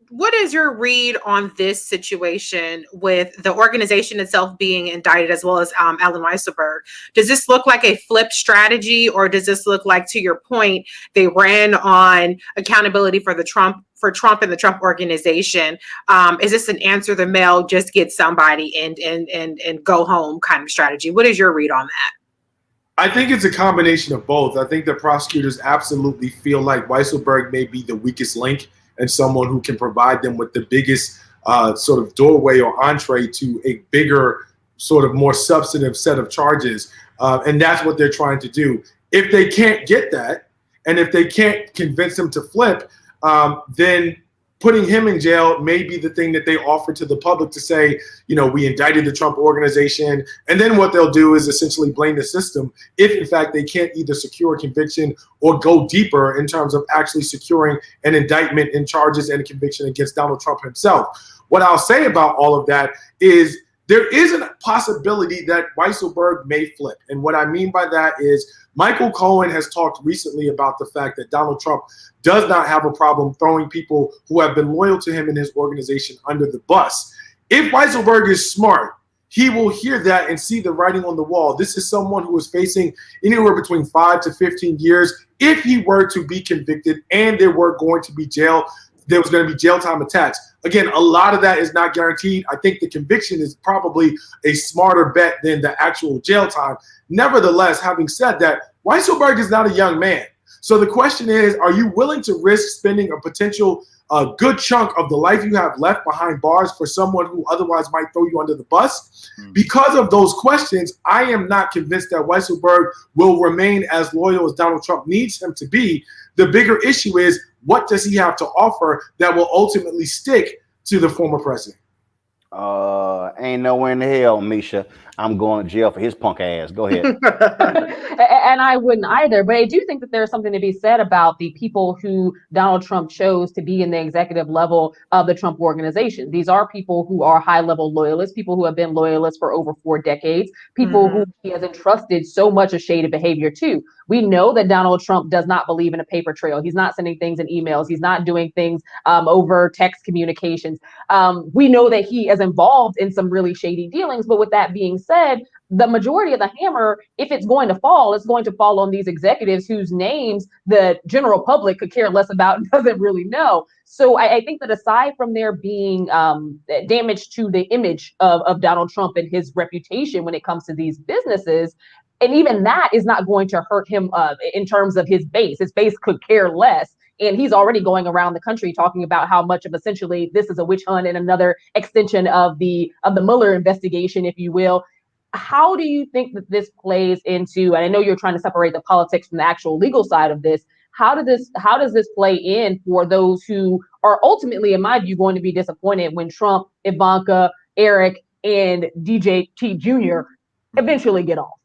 [SPEAKER 1] What is your read on this situation with the organization itself being indicted, as well as Allen Weisselberg? Does this look like a flip strategy, or does this look like, to your point, they ran on accountability for Trump and the Trump organization? Is this an answer the mail, just get somebody and go home kind of strategy? What is your read on that?
[SPEAKER 7] I think it's a combination of both. I think the prosecutors absolutely feel like Weisselberg may be the weakest link and someone who can provide them with the biggest sort of doorway or entree to a bigger, sort of more substantive set of charges. And that's what they're trying to do. If they can't get that, and if they can't convince him to flip, then putting him in jail may be the thing that they offer to the public to say, we indicted the Trump organization. And then what they'll do is essentially blame the system if, in fact, they can't either secure a conviction or go deeper in terms of actually securing an indictment and charges and a conviction against Donald Trump himself. What I'll say about all of that is there is a possibility that Weisselberg may flip. And what I mean by that is Michael Cohen has talked recently about the fact that Donald Trump does not have a problem throwing people who have been loyal to him and his organization under the bus. If Weisselberg is smart, he will hear that and see the writing on the wall. This is someone who is facing anywhere between 5 to 15 years if he were to be convicted, and there was going to be jail time attached. Again, a lot of that is not guaranteed. I think the conviction is probably a smarter bet than the actual jail time. Nevertheless, having said that, Weisselberg is not a young man. So the question is, are you willing to risk spending a potential good chunk of the life you have left behind bars for someone who otherwise might throw you under the bus? Because of those questions, I am not convinced that Weisselberg will remain as loyal as Donald Trump needs him to be. The bigger issue is, what does he have to offer that will ultimately stick to the former president?
[SPEAKER 2] Ain't nowhere in the hell, Misha, I'm going to jail for his punk ass. Go ahead.
[SPEAKER 21] And I wouldn't either, but I do think that there's something to be said about the people who Donald Trump chose to be in the executive level of the Trump organization. These are people who are high-level loyalists, people who have been loyalists for over 4 decades, people who he has entrusted so much of shaded behavior to. We know that Donald Trump does not believe in a paper trail. He's not sending things in emails. He's not doing things over text communications. We know that he is involved in some really shady dealings. But with that being said, the majority of the hammer, if it's going to fall, it's going to fall on these executives whose names the general public could care less about and doesn't really know. So I think that aside from there being damage to the image of Donald Trump and his reputation when it comes to these businesses, and even that is not going to hurt him in terms of his base. His base could care less. And he's already going around the country talking about how much of essentially this is a witch hunt and another extension of the Mueller investigation, if you will. How do you think that this plays into, and I know you're trying to separate the politics from the actual legal side of this, how does this play in for those who are ultimately, in my view, going to be disappointed when Trump, Ivanka, Eric, and DJ T Jr. eventually get off?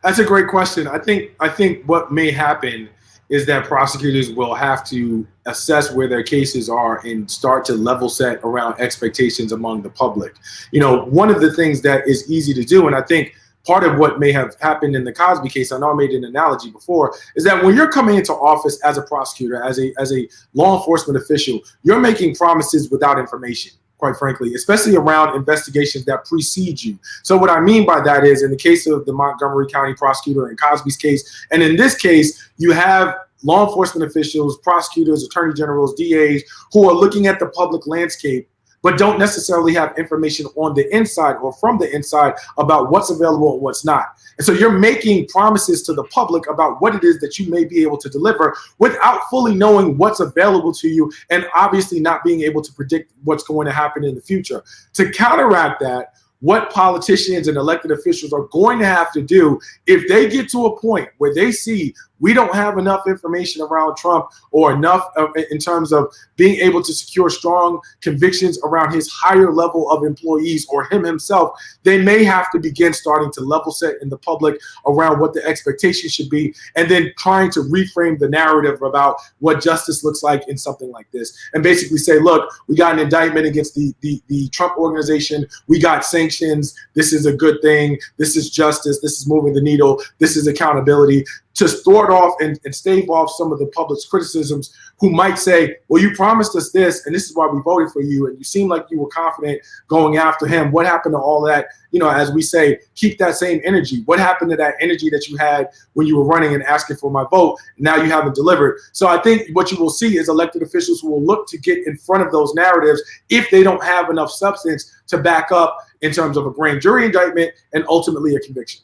[SPEAKER 7] That's a great question. I think what may happen is that prosecutors will have to assess where their cases are and start to level set around expectations among the public. You know, one of the things that is easy to do, and I think part of what may have happened in the Cosby case, I know I made an analogy before, is that when you're coming into office as a prosecutor, as a law enforcement official, you're making promises without information, quite frankly, especially around investigations that precede you. So what I mean by that is, in the case of the Montgomery County prosecutor in Cosby's case, and in this case, you have law enforcement officials, prosecutors, attorney generals, DAs, who are looking at the public landscape, but don't necessarily have information on the inside or from the inside about what's available and what's not. And so you're making promises to the public about what it is that you may be able to deliver without fully knowing what's available to you, and obviously not being able to predict what's going to happen in the future. To counteract that, what politicians and elected officials are going to have to do, if they get to a point where they see we don't have enough information around Trump or enough in terms of being able to secure strong convictions around his higher level of employees or him himself, they may have to begin starting to level set in the public around what the expectation should be, and then trying to reframe the narrative about what justice looks like in something like this. And basically say, look, we got an indictment against the Trump organization. We got sanctions. This is a good thing. This is justice. This is moving the needle. This is accountability. To thwart off and stave off some of the public's criticisms, who might say, well, you promised us this, and this is why we voted for you, and you seem like you were confident going after him. What happened to all that? You know, as we say, keep that same energy. What happened to that energy that you had when you were running and asking for my vote? Now you haven't delivered. So I think what you will see is elected officials who will look to get in front of those narratives if they don't have enough substance to back up in terms of a grand jury indictment and ultimately a conviction.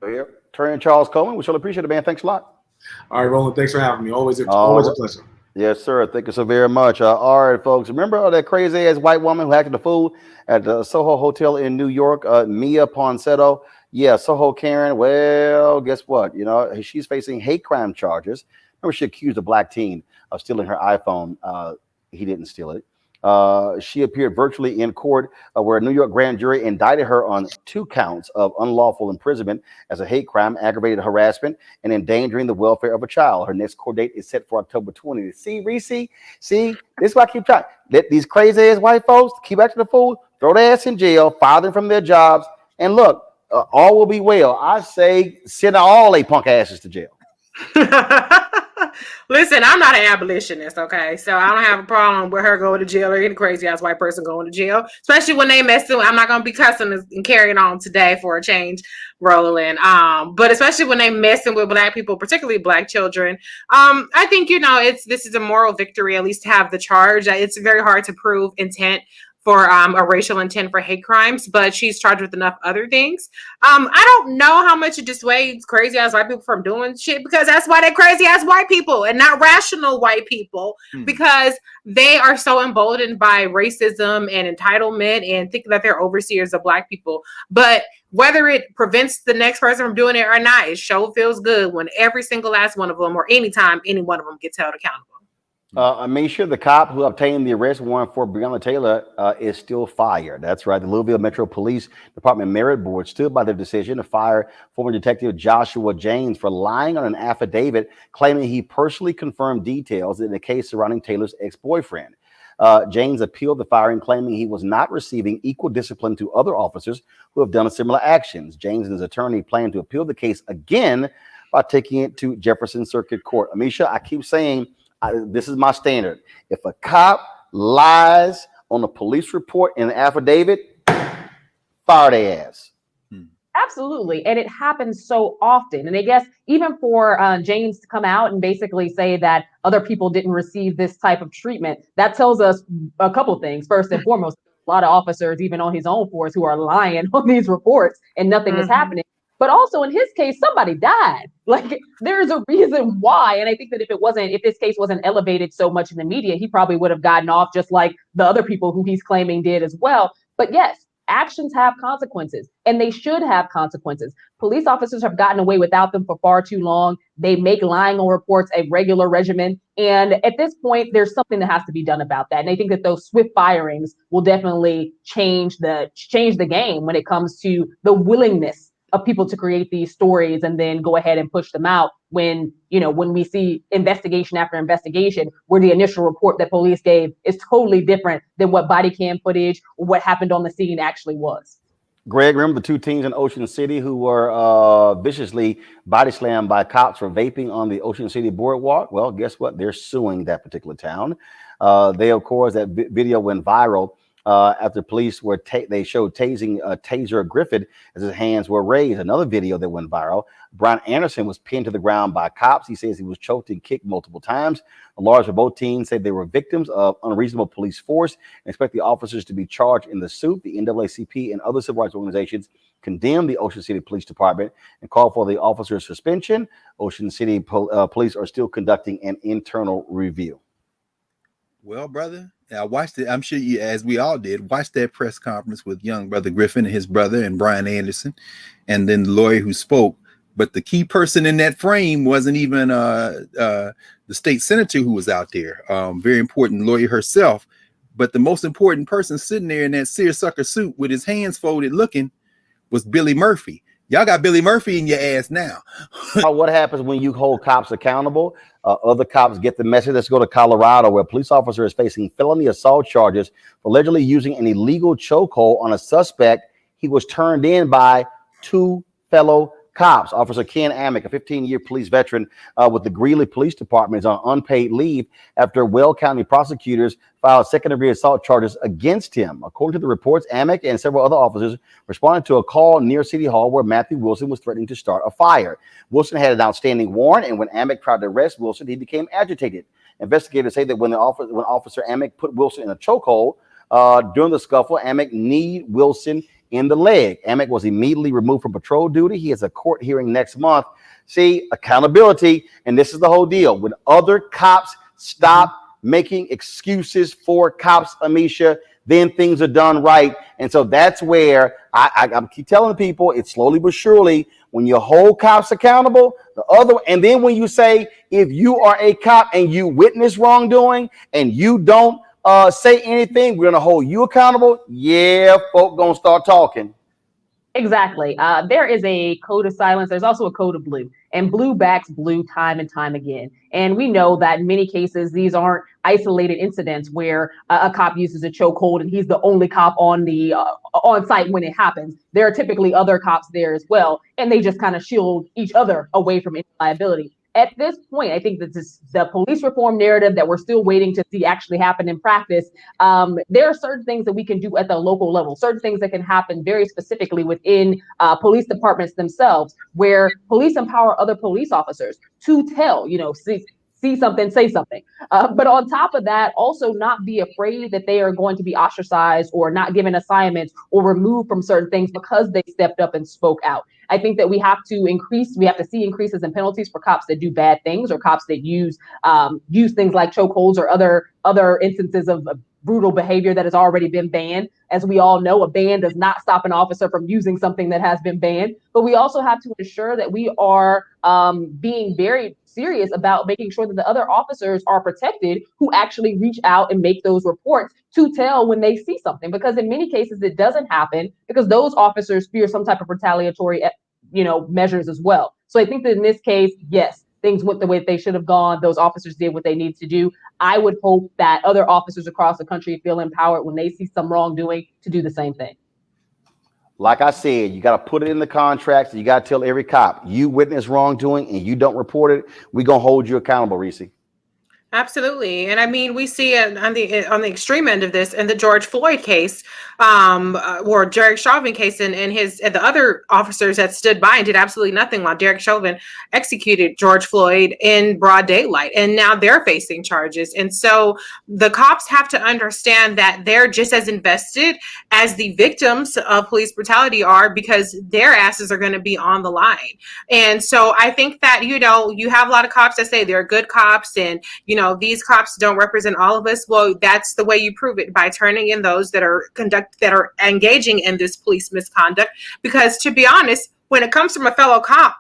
[SPEAKER 2] Here, Attorney Charles Coleman, we shall appreciate it, man. Thanks a lot.
[SPEAKER 7] All right, Roland, thanks for having me. Always a pleasure.
[SPEAKER 2] Yes, sir. Thank you so very much. All right, folks. Remember that crazy ass white woman who acted a fool at the SoHo Hotel in New York, Mia Ponsetto? Yeah, SoHo Karen. Well, guess what? You know, she's facing hate crime charges. Remember, she accused a black teen of stealing her iPhone. He didn't steal it. She appeared virtually in court where a New York grand jury indicted her on 2 counts of unlawful imprisonment as a hate crime, aggravated harassment, and endangering the welfare of a child. Her next court date is set for October 20th. See, Reese? See, this is why I keep trying. Let these crazy ass white folks keep acting the fool, throw their ass in jail, fire them from their jobs, and look, all will be well. I say send all they punk asses to jail.
[SPEAKER 1] Listen, I'm not an abolitionist, okay? So I don't have a problem with her going to jail or any crazy ass white person going to jail, especially when they messing. I'm not gonna be cussing and carrying on today for a change, Roland. But especially when they messing with black people, particularly black children. I think, you know, this is a moral victory, at least to have the charge. It's very hard to prove intent for a racial intent for hate crimes, but she's charged with enough other things. I don't know how much it dissuades crazy ass white people from doing shit, because that's why they're crazy ass white people and not rational white people, because they are so emboldened by racism and entitlement and thinking that they're overseers of black people. But whether it prevents the next person from doing it or not, it sure feels good when every single last one of them, or anytime any one of them, gets held accountable.
[SPEAKER 2] Amisha, the cop who obtained the arrest warrant for Breonna Taylor, is still fired. That's right. The Louisville Metro Police Department Merit Board stood by their decision to fire former Detective Joshua James for lying on an affidavit claiming he personally confirmed details in the case surrounding Taylor's ex-boyfriend. James appealed the firing, claiming he was not receiving equal discipline to other officers who have done similar actions. James and his attorney plan to appeal the case again by taking it to Jefferson Circuit Court. Amisha, I keep saying, this is my standard. If a cop lies on a police report and an affidavit, fire their ass.
[SPEAKER 21] Absolutely. And it happens so often. And I guess even for James to come out and basically say that other people didn't receive this type of treatment, that tells us a couple things. First and foremost, a lot of officers, even on his own force, who are lying on these reports and nothing is happening. But also in his case, somebody died. Like, there's a reason why. And I think that if this case wasn't elevated so much in the media, he probably would have gotten off just like the other people who he's claiming did as well. But yes, actions have consequences, and they should have consequences. Police officers have gotten away without them for far too long. They make lying on reports a regular regimen. And at this point, there's something that has to be done about that. And I think that those swift firings will definitely change the game when it comes to the willingness of people to create these stories and then go ahead and push them out when we see investigation after investigation where the initial report that police gave is totally different than what body cam footage or what happened on the scene actually was.
[SPEAKER 2] Greg, remember the two teens in Ocean City who were viciously body slammed by cops for vaping on the Ocean City boardwalk? Well, guess what? They're suing that particular town. Of course, that video went viral after police they showed tasing Taser Griffith as his hands were raised. Another video that went viral. Brian Anderson was pinned to the ground by cops. He says he was choked and kicked multiple times. The lawyers for both teens said they were victims of unreasonable police force and expect the officers to be charged in the suit. The NAACP and other civil rights organizations condemned the Ocean City Police Department and called for the officers' suspension. Ocean City police are still conducting an internal review.
[SPEAKER 4] Well, brother, I watched it. I'm sure you, as we all did, watched that press conference with young brother Griffin and his brother and Brian Anderson, and then the lawyer who spoke. But the key person in that frame wasn't even the state senator who was out there. Very important lawyer herself. But the most important person sitting there in that seersucker suit with his hands folded looking was Billy Murphy. Y'all got Billy Murphy in your ass now.
[SPEAKER 2] What happens when you hold cops accountable? Other cops get the message. Let's go to Colorado, where a police officer is facing felony assault charges for allegedly using an illegal chokehold on a suspect. He was turned in by two fellow cops. Officer Ken Amick, a 15-year police veteran with the Greeley Police Department, is on unpaid leave after Weld County prosecutors filed second-degree assault charges against him. According to the reports, Amick and several other officers responded to a call near City Hall where Matthew Wilson was threatening to start a fire. Wilson had an outstanding warrant, and when Amick tried to arrest Wilson, he became agitated. Investigators say that when Officer Amick put Wilson in a chokehold during the scuffle, Amick kneed Wilson in the leg. Amick was immediately removed from patrol duty. He has a court hearing next month. See, accountability, and this is the whole deal. When other cops stop making excuses for cops, Amisha, then things are done right. And so that's where I keep telling people, it's slowly but surely, when you hold cops accountable, and then when you say, if you are a cop and you witness wrongdoing and you don't say anything, we're gonna hold you accountable. Yeah, folk gonna start talking.
[SPEAKER 21] Exactly. There is a code of silence. There's also a code of blue, and blue backs blue time and time again. And we know that in many cases, these aren't isolated incidents where a cop uses a chokehold and he's the only cop on the on site when it happens. There are typically other cops there as well, and they just kind of shield each other away from any liability. At this point, I think that the police reform narrative that we're still waiting to see actually happen in practice, there are certain things that we can do at the local level, certain things that can happen very specifically within police departments themselves, where police empower other police officers to tell, see something, say something. But on top of that, also not be afraid that they are going to be ostracized or not given assignments or removed from certain things because they stepped up and spoke out. I think that we have to see increases in penalties for cops that do bad things or cops that use things like chokeholds or other instances of brutal behavior that has already been banned. As we all know, a ban does not stop an officer from using something that has been banned. But we also have to ensure that we are being very serious about making sure that the other officers are protected who actually reach out and make those reports to tell when they see something. Because in many cases, it doesn't happen because those officers fear some type of retaliatory measures as well. So I think that in this case, yes, things went the way they should have gone. Those officers did what they need to do. I would hope that other officers across the country feel empowered when they see some wrongdoing to do the same thing.
[SPEAKER 2] Like I said, you got to put it in the contracts. You got to tell every cop, you witness wrongdoing and you don't report it, we're going to hold you accountable, Reese.
[SPEAKER 1] Absolutely, and I mean, we see it on the extreme end of this in the George Floyd case, or Derek Chauvin case, and the other officers that stood by and did absolutely nothing while Derek Chauvin executed George Floyd in broad daylight, and now they're facing charges. And so the cops have to understand that they're just as invested as the victims of police brutality are, because their asses are going to be on the line. And so I think that, you have a lot of cops that say they're good cops, and these cops don't represent all of us. Well, that's the way you prove it, by turning in those that are engaging in this police misconduct. Because to be honest, when it comes from a fellow cop,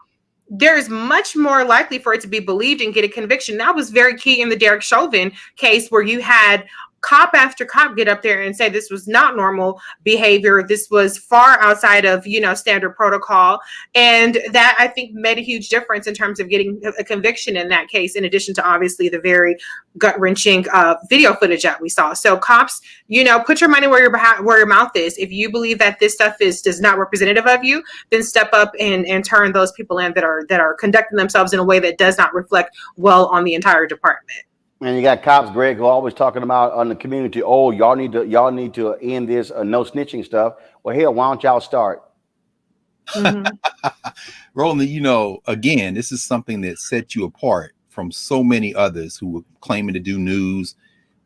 [SPEAKER 1] there's much more likely for it to be believed and get a conviction. That was very key in the Derek Chauvin case, where you had cop after cop get up there and say this was not normal behavior. This was far outside of, standard protocol. And that, I think, made a huge difference in terms of getting a conviction in that case, in addition to obviously the very gut-wrenching video footage that we saw. So cops, put your money where your mouth is. If you believe that this stuff does not representative of you, then step up and turn those people in that are conducting themselves in a way that does not reflect well on the entire department.
[SPEAKER 2] And you got cops, Greg, who are always talking about on the community, oh, y'all need to end this no snitching stuff. Well, hell, why don't y'all start?
[SPEAKER 1] Mm-hmm.
[SPEAKER 4] Roland, again, this is something that sets you apart from so many others who were claiming to do news.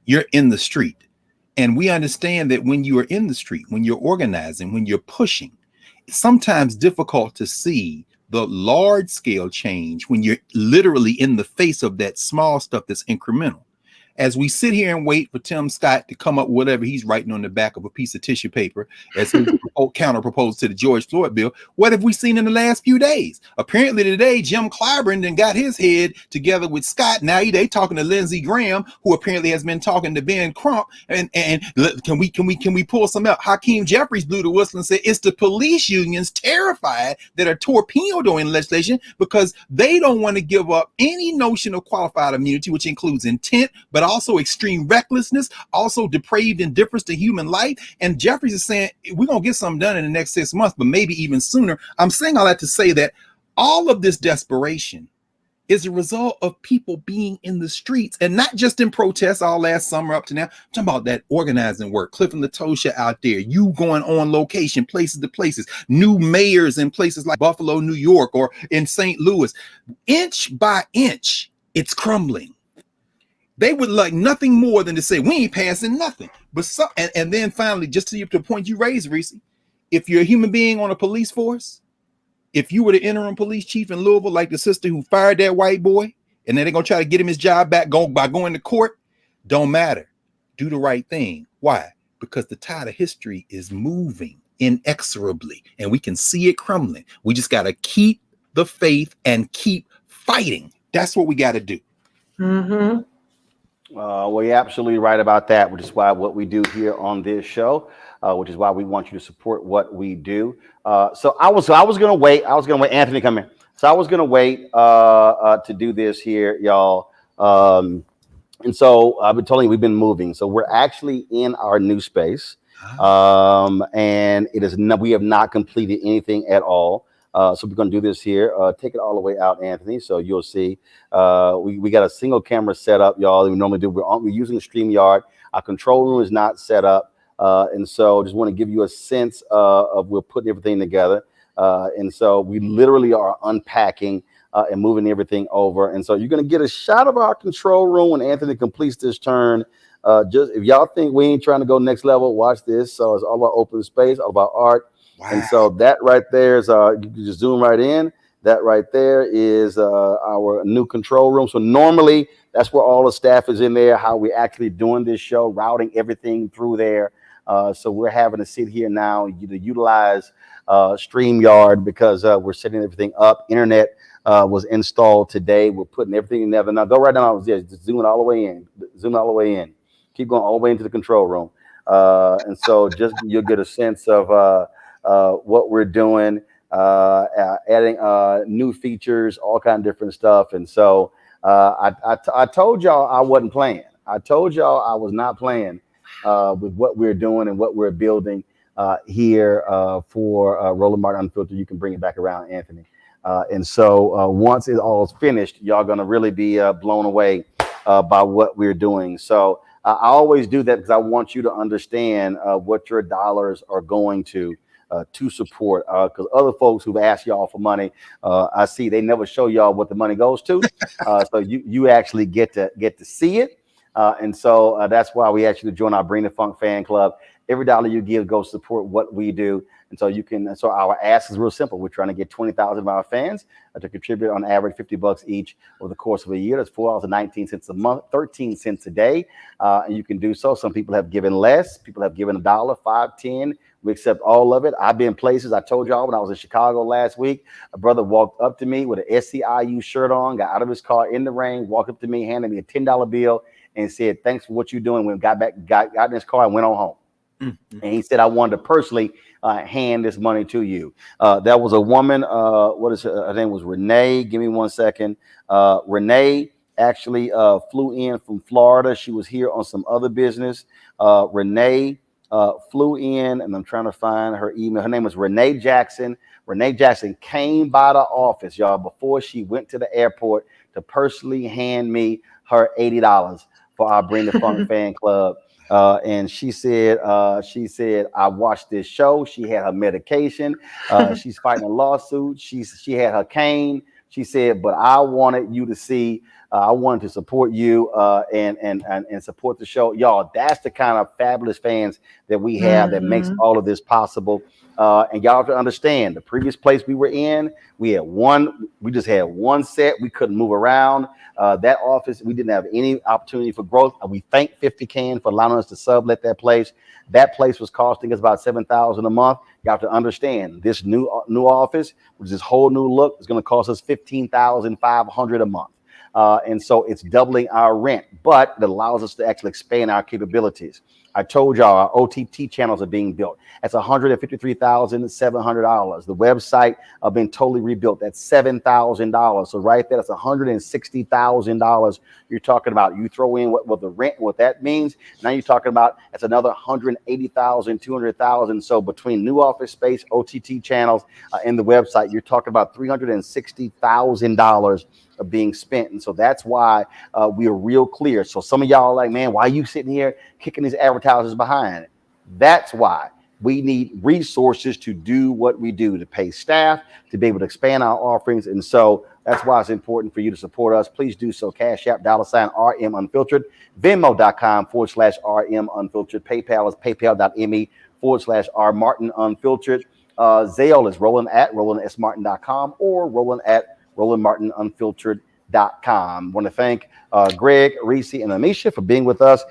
[SPEAKER 4] You're in the street. And we understand that when you are in the street, when you're organizing, when you're pushing, it's sometimes difficult to see the large scale change when you're literally in the face of that small stuff that's incremental. As we sit here and wait for Tim Scott to come up with whatever he's writing on the back of a piece of tissue paper as his counter proposal to the George Floyd bill, what have we seen in the last few days? Apparently today, Jim Clyburn then got his head together with Scott. Now they talking to Lindsey Graham, who apparently has been talking to Ben Crump. And can we pull some out? Hakeem Jeffries blew the whistle and said it's the police unions terrified that are torpedoing legislation because they don't want to give up any notion of qualified immunity, which includes intent, but also extreme recklessness, also depraved indifference to human life. And Jeffries is saying we're going to get something done in the next 6 months, but maybe even sooner. I'm saying all that to say that all of this desperation is a result of people being in the streets, and not just in protests all last summer up to now. I'm talking about that organizing work. Cliff and Latosha out there, you going on location, places to places, new mayors in places like Buffalo, New York, or in St. Louis. Inch by inch, it's crumbling. They would like nothing more than to say, we ain't passing nothing. But and then finally, just to the point you raised, Reese, if you're a human being on a police force, if you were the interim police chief in Louisville, like the sister who fired that white boy, and then they're going to try to get him his job back by going to court, don't matter. Do the right thing. Why? Because the tide of history is moving inexorably, and we can see it crumbling. We just got to keep the faith and keep fighting. That's what we got to do.
[SPEAKER 1] Mm-hmm.
[SPEAKER 2] Well, you're absolutely right about that, which is why what we do here on this show, which is why we want you to support what we do. So I was going to wait. Anthony, come here. So I was going to wait to do this here, y'all. And so I've been telling you, we've been moving. So we're actually in our new space. And we have not completed anything at all. So we're going to do this here. Take it all the way out, Anthony. So you'll see we got a single camera set up, y'all. We normally do. We're using StreamYard. Our control room is not set up. And so just want to give you a sense of we're putting everything together. And so we literally are unpacking and moving everything over. And so you're going to get a shot of our control room when Anthony completes this turn. Just if y'all think we ain't trying to go next level, watch this. So it's all about open space, all about art. Wow. And so that right there is, you can just zoom right in. That right there is our new control room. So normally that's where all the staff is in there, how we actually doing this show, routing everything through there. So we're having to sit here now to utilize StreamYard because we're setting everything up. Internet was installed today. We're putting everything together. Now go right down. Yeah, just zoom it all the way in. Zoom all the way in. Keep going all the way into the control room. And so just you'll get a sense of what we're doing, adding new features, all kind of different stuff. And so I told y'all I wasn't playing. I told y'all I was not playing with what we're doing and what we're building here for Roland Martin Unfiltered. You can bring it back around, Anthony. And so once it all is finished, y'all going to really be blown away by what we're doing. So I always do that because I want you to understand what your dollars are going to support. Because other folks who've asked y'all for money, I see they never show y'all what the money goes to. So you actually get to see it. And so that's why we ask you to join our Bring the Funk fan club. Every dollar you give goes to support what we do. And so so our ask is real simple. We're trying to get 20,000 of our fans to contribute on average $50 each over the course of a year. That's $4.19 a month, 13 cents a day. And you can do so. Some people have given less. People have given $1, $5, 10. We accept all of it. I've been places. I told y'all when I was in Chicago last week, a brother walked up to me with an SCIU shirt on, got out of his car in the rain, walked up to me, handed me a $10 bill and said, "Thanks for what you're doing." When got in his car and went on home. Mm-hmm. And he said, "I wanted to personally hand this money to you." That was a woman. Her name was Renee. Give me 1 second. Renee actually flew in from Florida. She was here on some other business. Renee flew in, and I'm trying to find her email. Her name was Renee Jackson. Renee Jackson came by the office, y'all, before she went to the airport to personally hand me her $80 for our Bring the Funk fan club. And she said, "I watched this show." She had her medication. She's fighting a lawsuit. She had her cane. She said, "But I wanted you to see. I wanted to support you and support the show." Y'all, that's the kind of fabulous fans that we have that makes all of this possible. And y'all have to understand, the previous place we were in, we just had one set. We couldn't move around. That office, we didn't have any opportunity for growth. We thank 50 Can for allowing us to sublet that place. That place was costing us about $7,000 a month. You have to understand, this new office, which is this whole new look, is going to cost us $15,500 a month. And so it's doubling our rent, but it allows us to actually expand our capabilities. I told y'all our OTT channels are being built. That's $153,700. The website been totally rebuilt. That's $7,000. So right there, that's $160,000 you're talking about. You throw in what the rent, what that means. Now you're talking about that's another $180,000, $200,000. So between new office space, OTT channels, and the website, you're talking about $360,000 of being spent. And so that's why we are real clear. So some of y'all are like, "Man, why are you sitting here kicking these advertisers behind?" That's why we need resources to do what we do, to pay staff, to be able to expand our offerings. And so that's why it's important for you to support us. Please do so. Cash App, $RM Unfiltered, Venmo.com/RM Unfiltered. PayPal is paypal.me/R Martin Unfiltered. Zelle is Roland@RolandSMartin.com or Roland@RolandMartinUnfiltered.com. Want to thank Greg, Reese, and Amisha for being with us.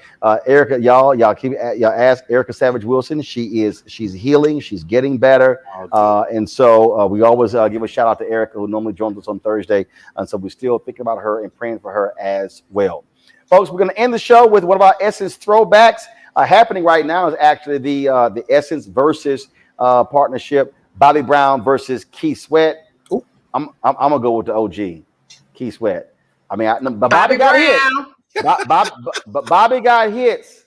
[SPEAKER 2] Erica, y'all ask Erica Savage Wilson. She's healing. She's getting better. And so we always give a shout out to Erica, who normally joins us on Thursday. And so we're still thinking about her and praying for her as well. Folks, we're going to end the show with one of our Essence throwbacks. Happening right now is actually the Essence versus partnership, Bobby Brown versus Keith Sweat. I'm gonna go with the OG, Keith Sweat. I mean, but Bobby got hits. Bobby got hits.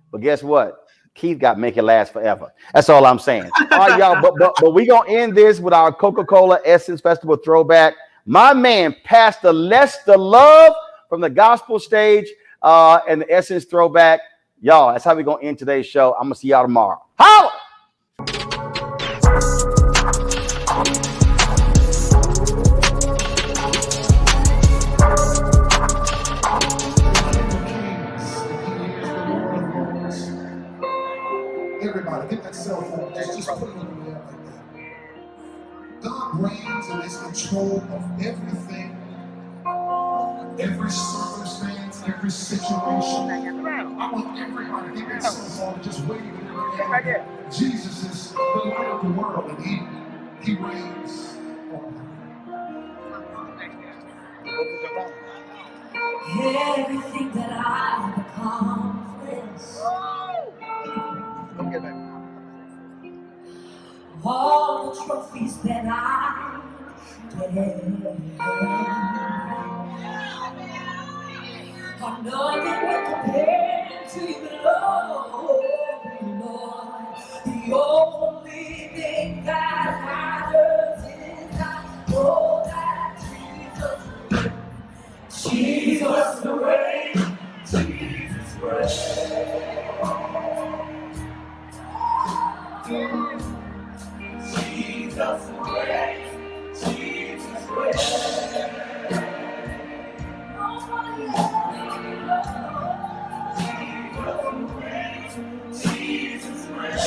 [SPEAKER 2] But guess what? Keith got Make It Last Forever. That's all I'm saying. All right, y'all. But we gonna end this with our Coca-Cola Essence Festival throwback. My man, Pastor Lester Love from the gospel stage and the Essence throwback. Y'all, that's how we gonna end today's show. I'm gonna see y'all tomorrow. Holla!
[SPEAKER 8] Everybody, get that cell phone. Just put it in the air like that. God reigns and is control of everything, every circumstance, every situation. I want everybody to get that cell phone and just wave it in the air. Jesus is the light of the world, and He reigns.
[SPEAKER 9] Everything that I've accomplished, all the trophies that I get, are nothing when compared to you, Lord. The only thing that matters is I know that Jesus reigns. Jesus reigns. Jesus reigns. Nobody else. Jesus reigns.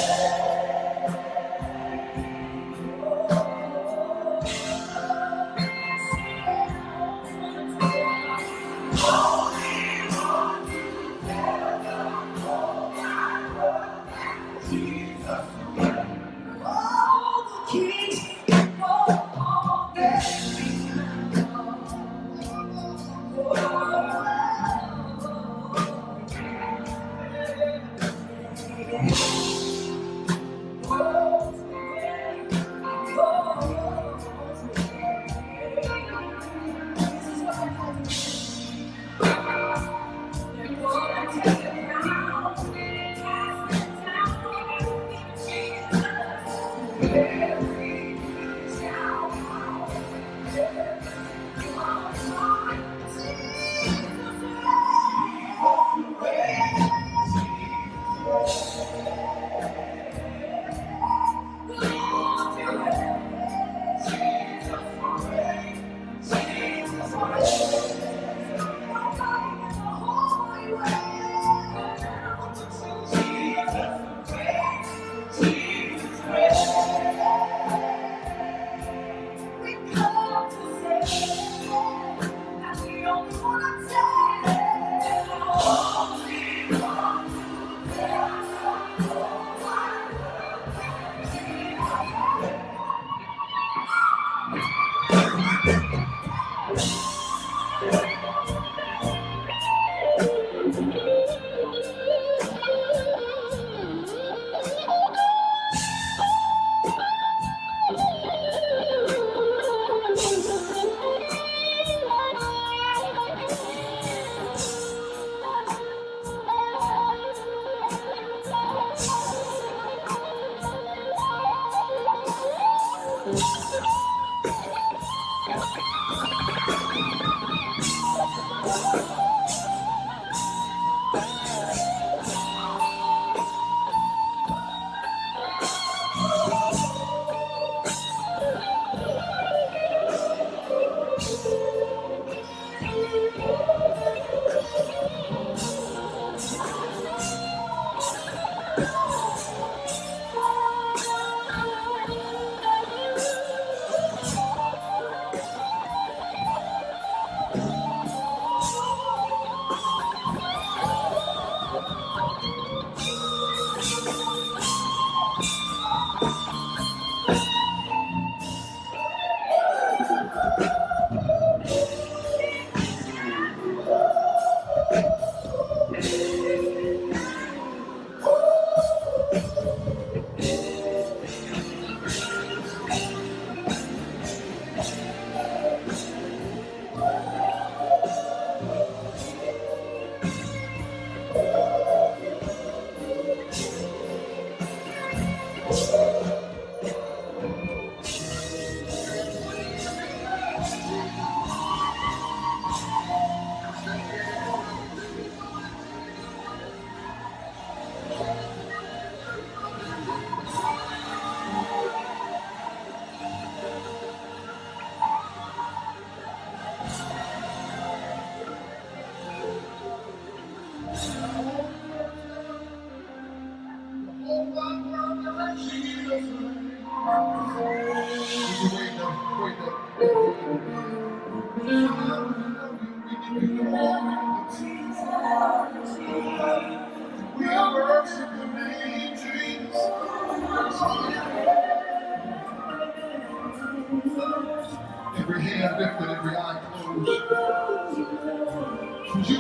[SPEAKER 8] Every hand lifted, every eye closed.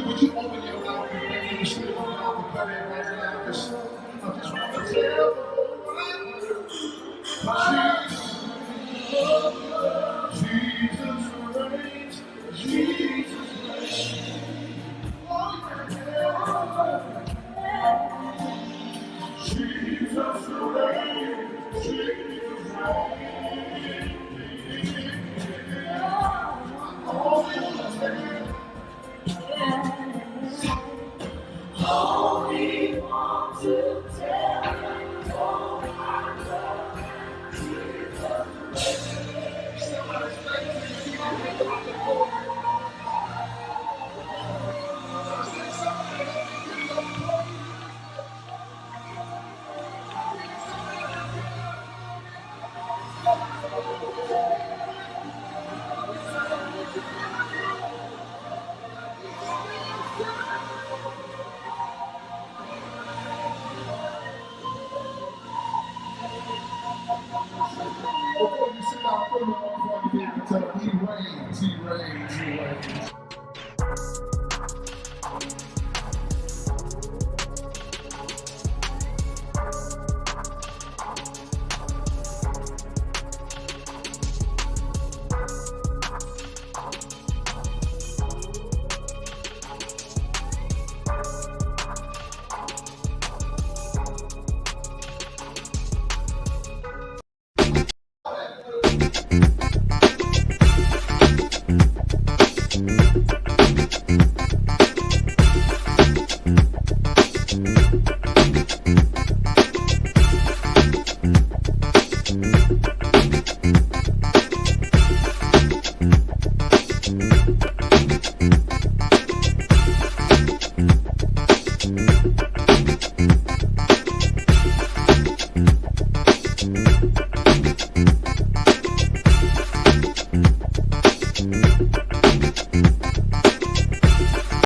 [SPEAKER 8] Would you open your mouth and maybe you still don't know the party right now? I just want to tell Jesus reigns, Jesus reigns. Jesus reigns, Jesus reigns. All we want to tell you, Before you sit down, put him on front and tell him he reigns, he reigns, he reigns.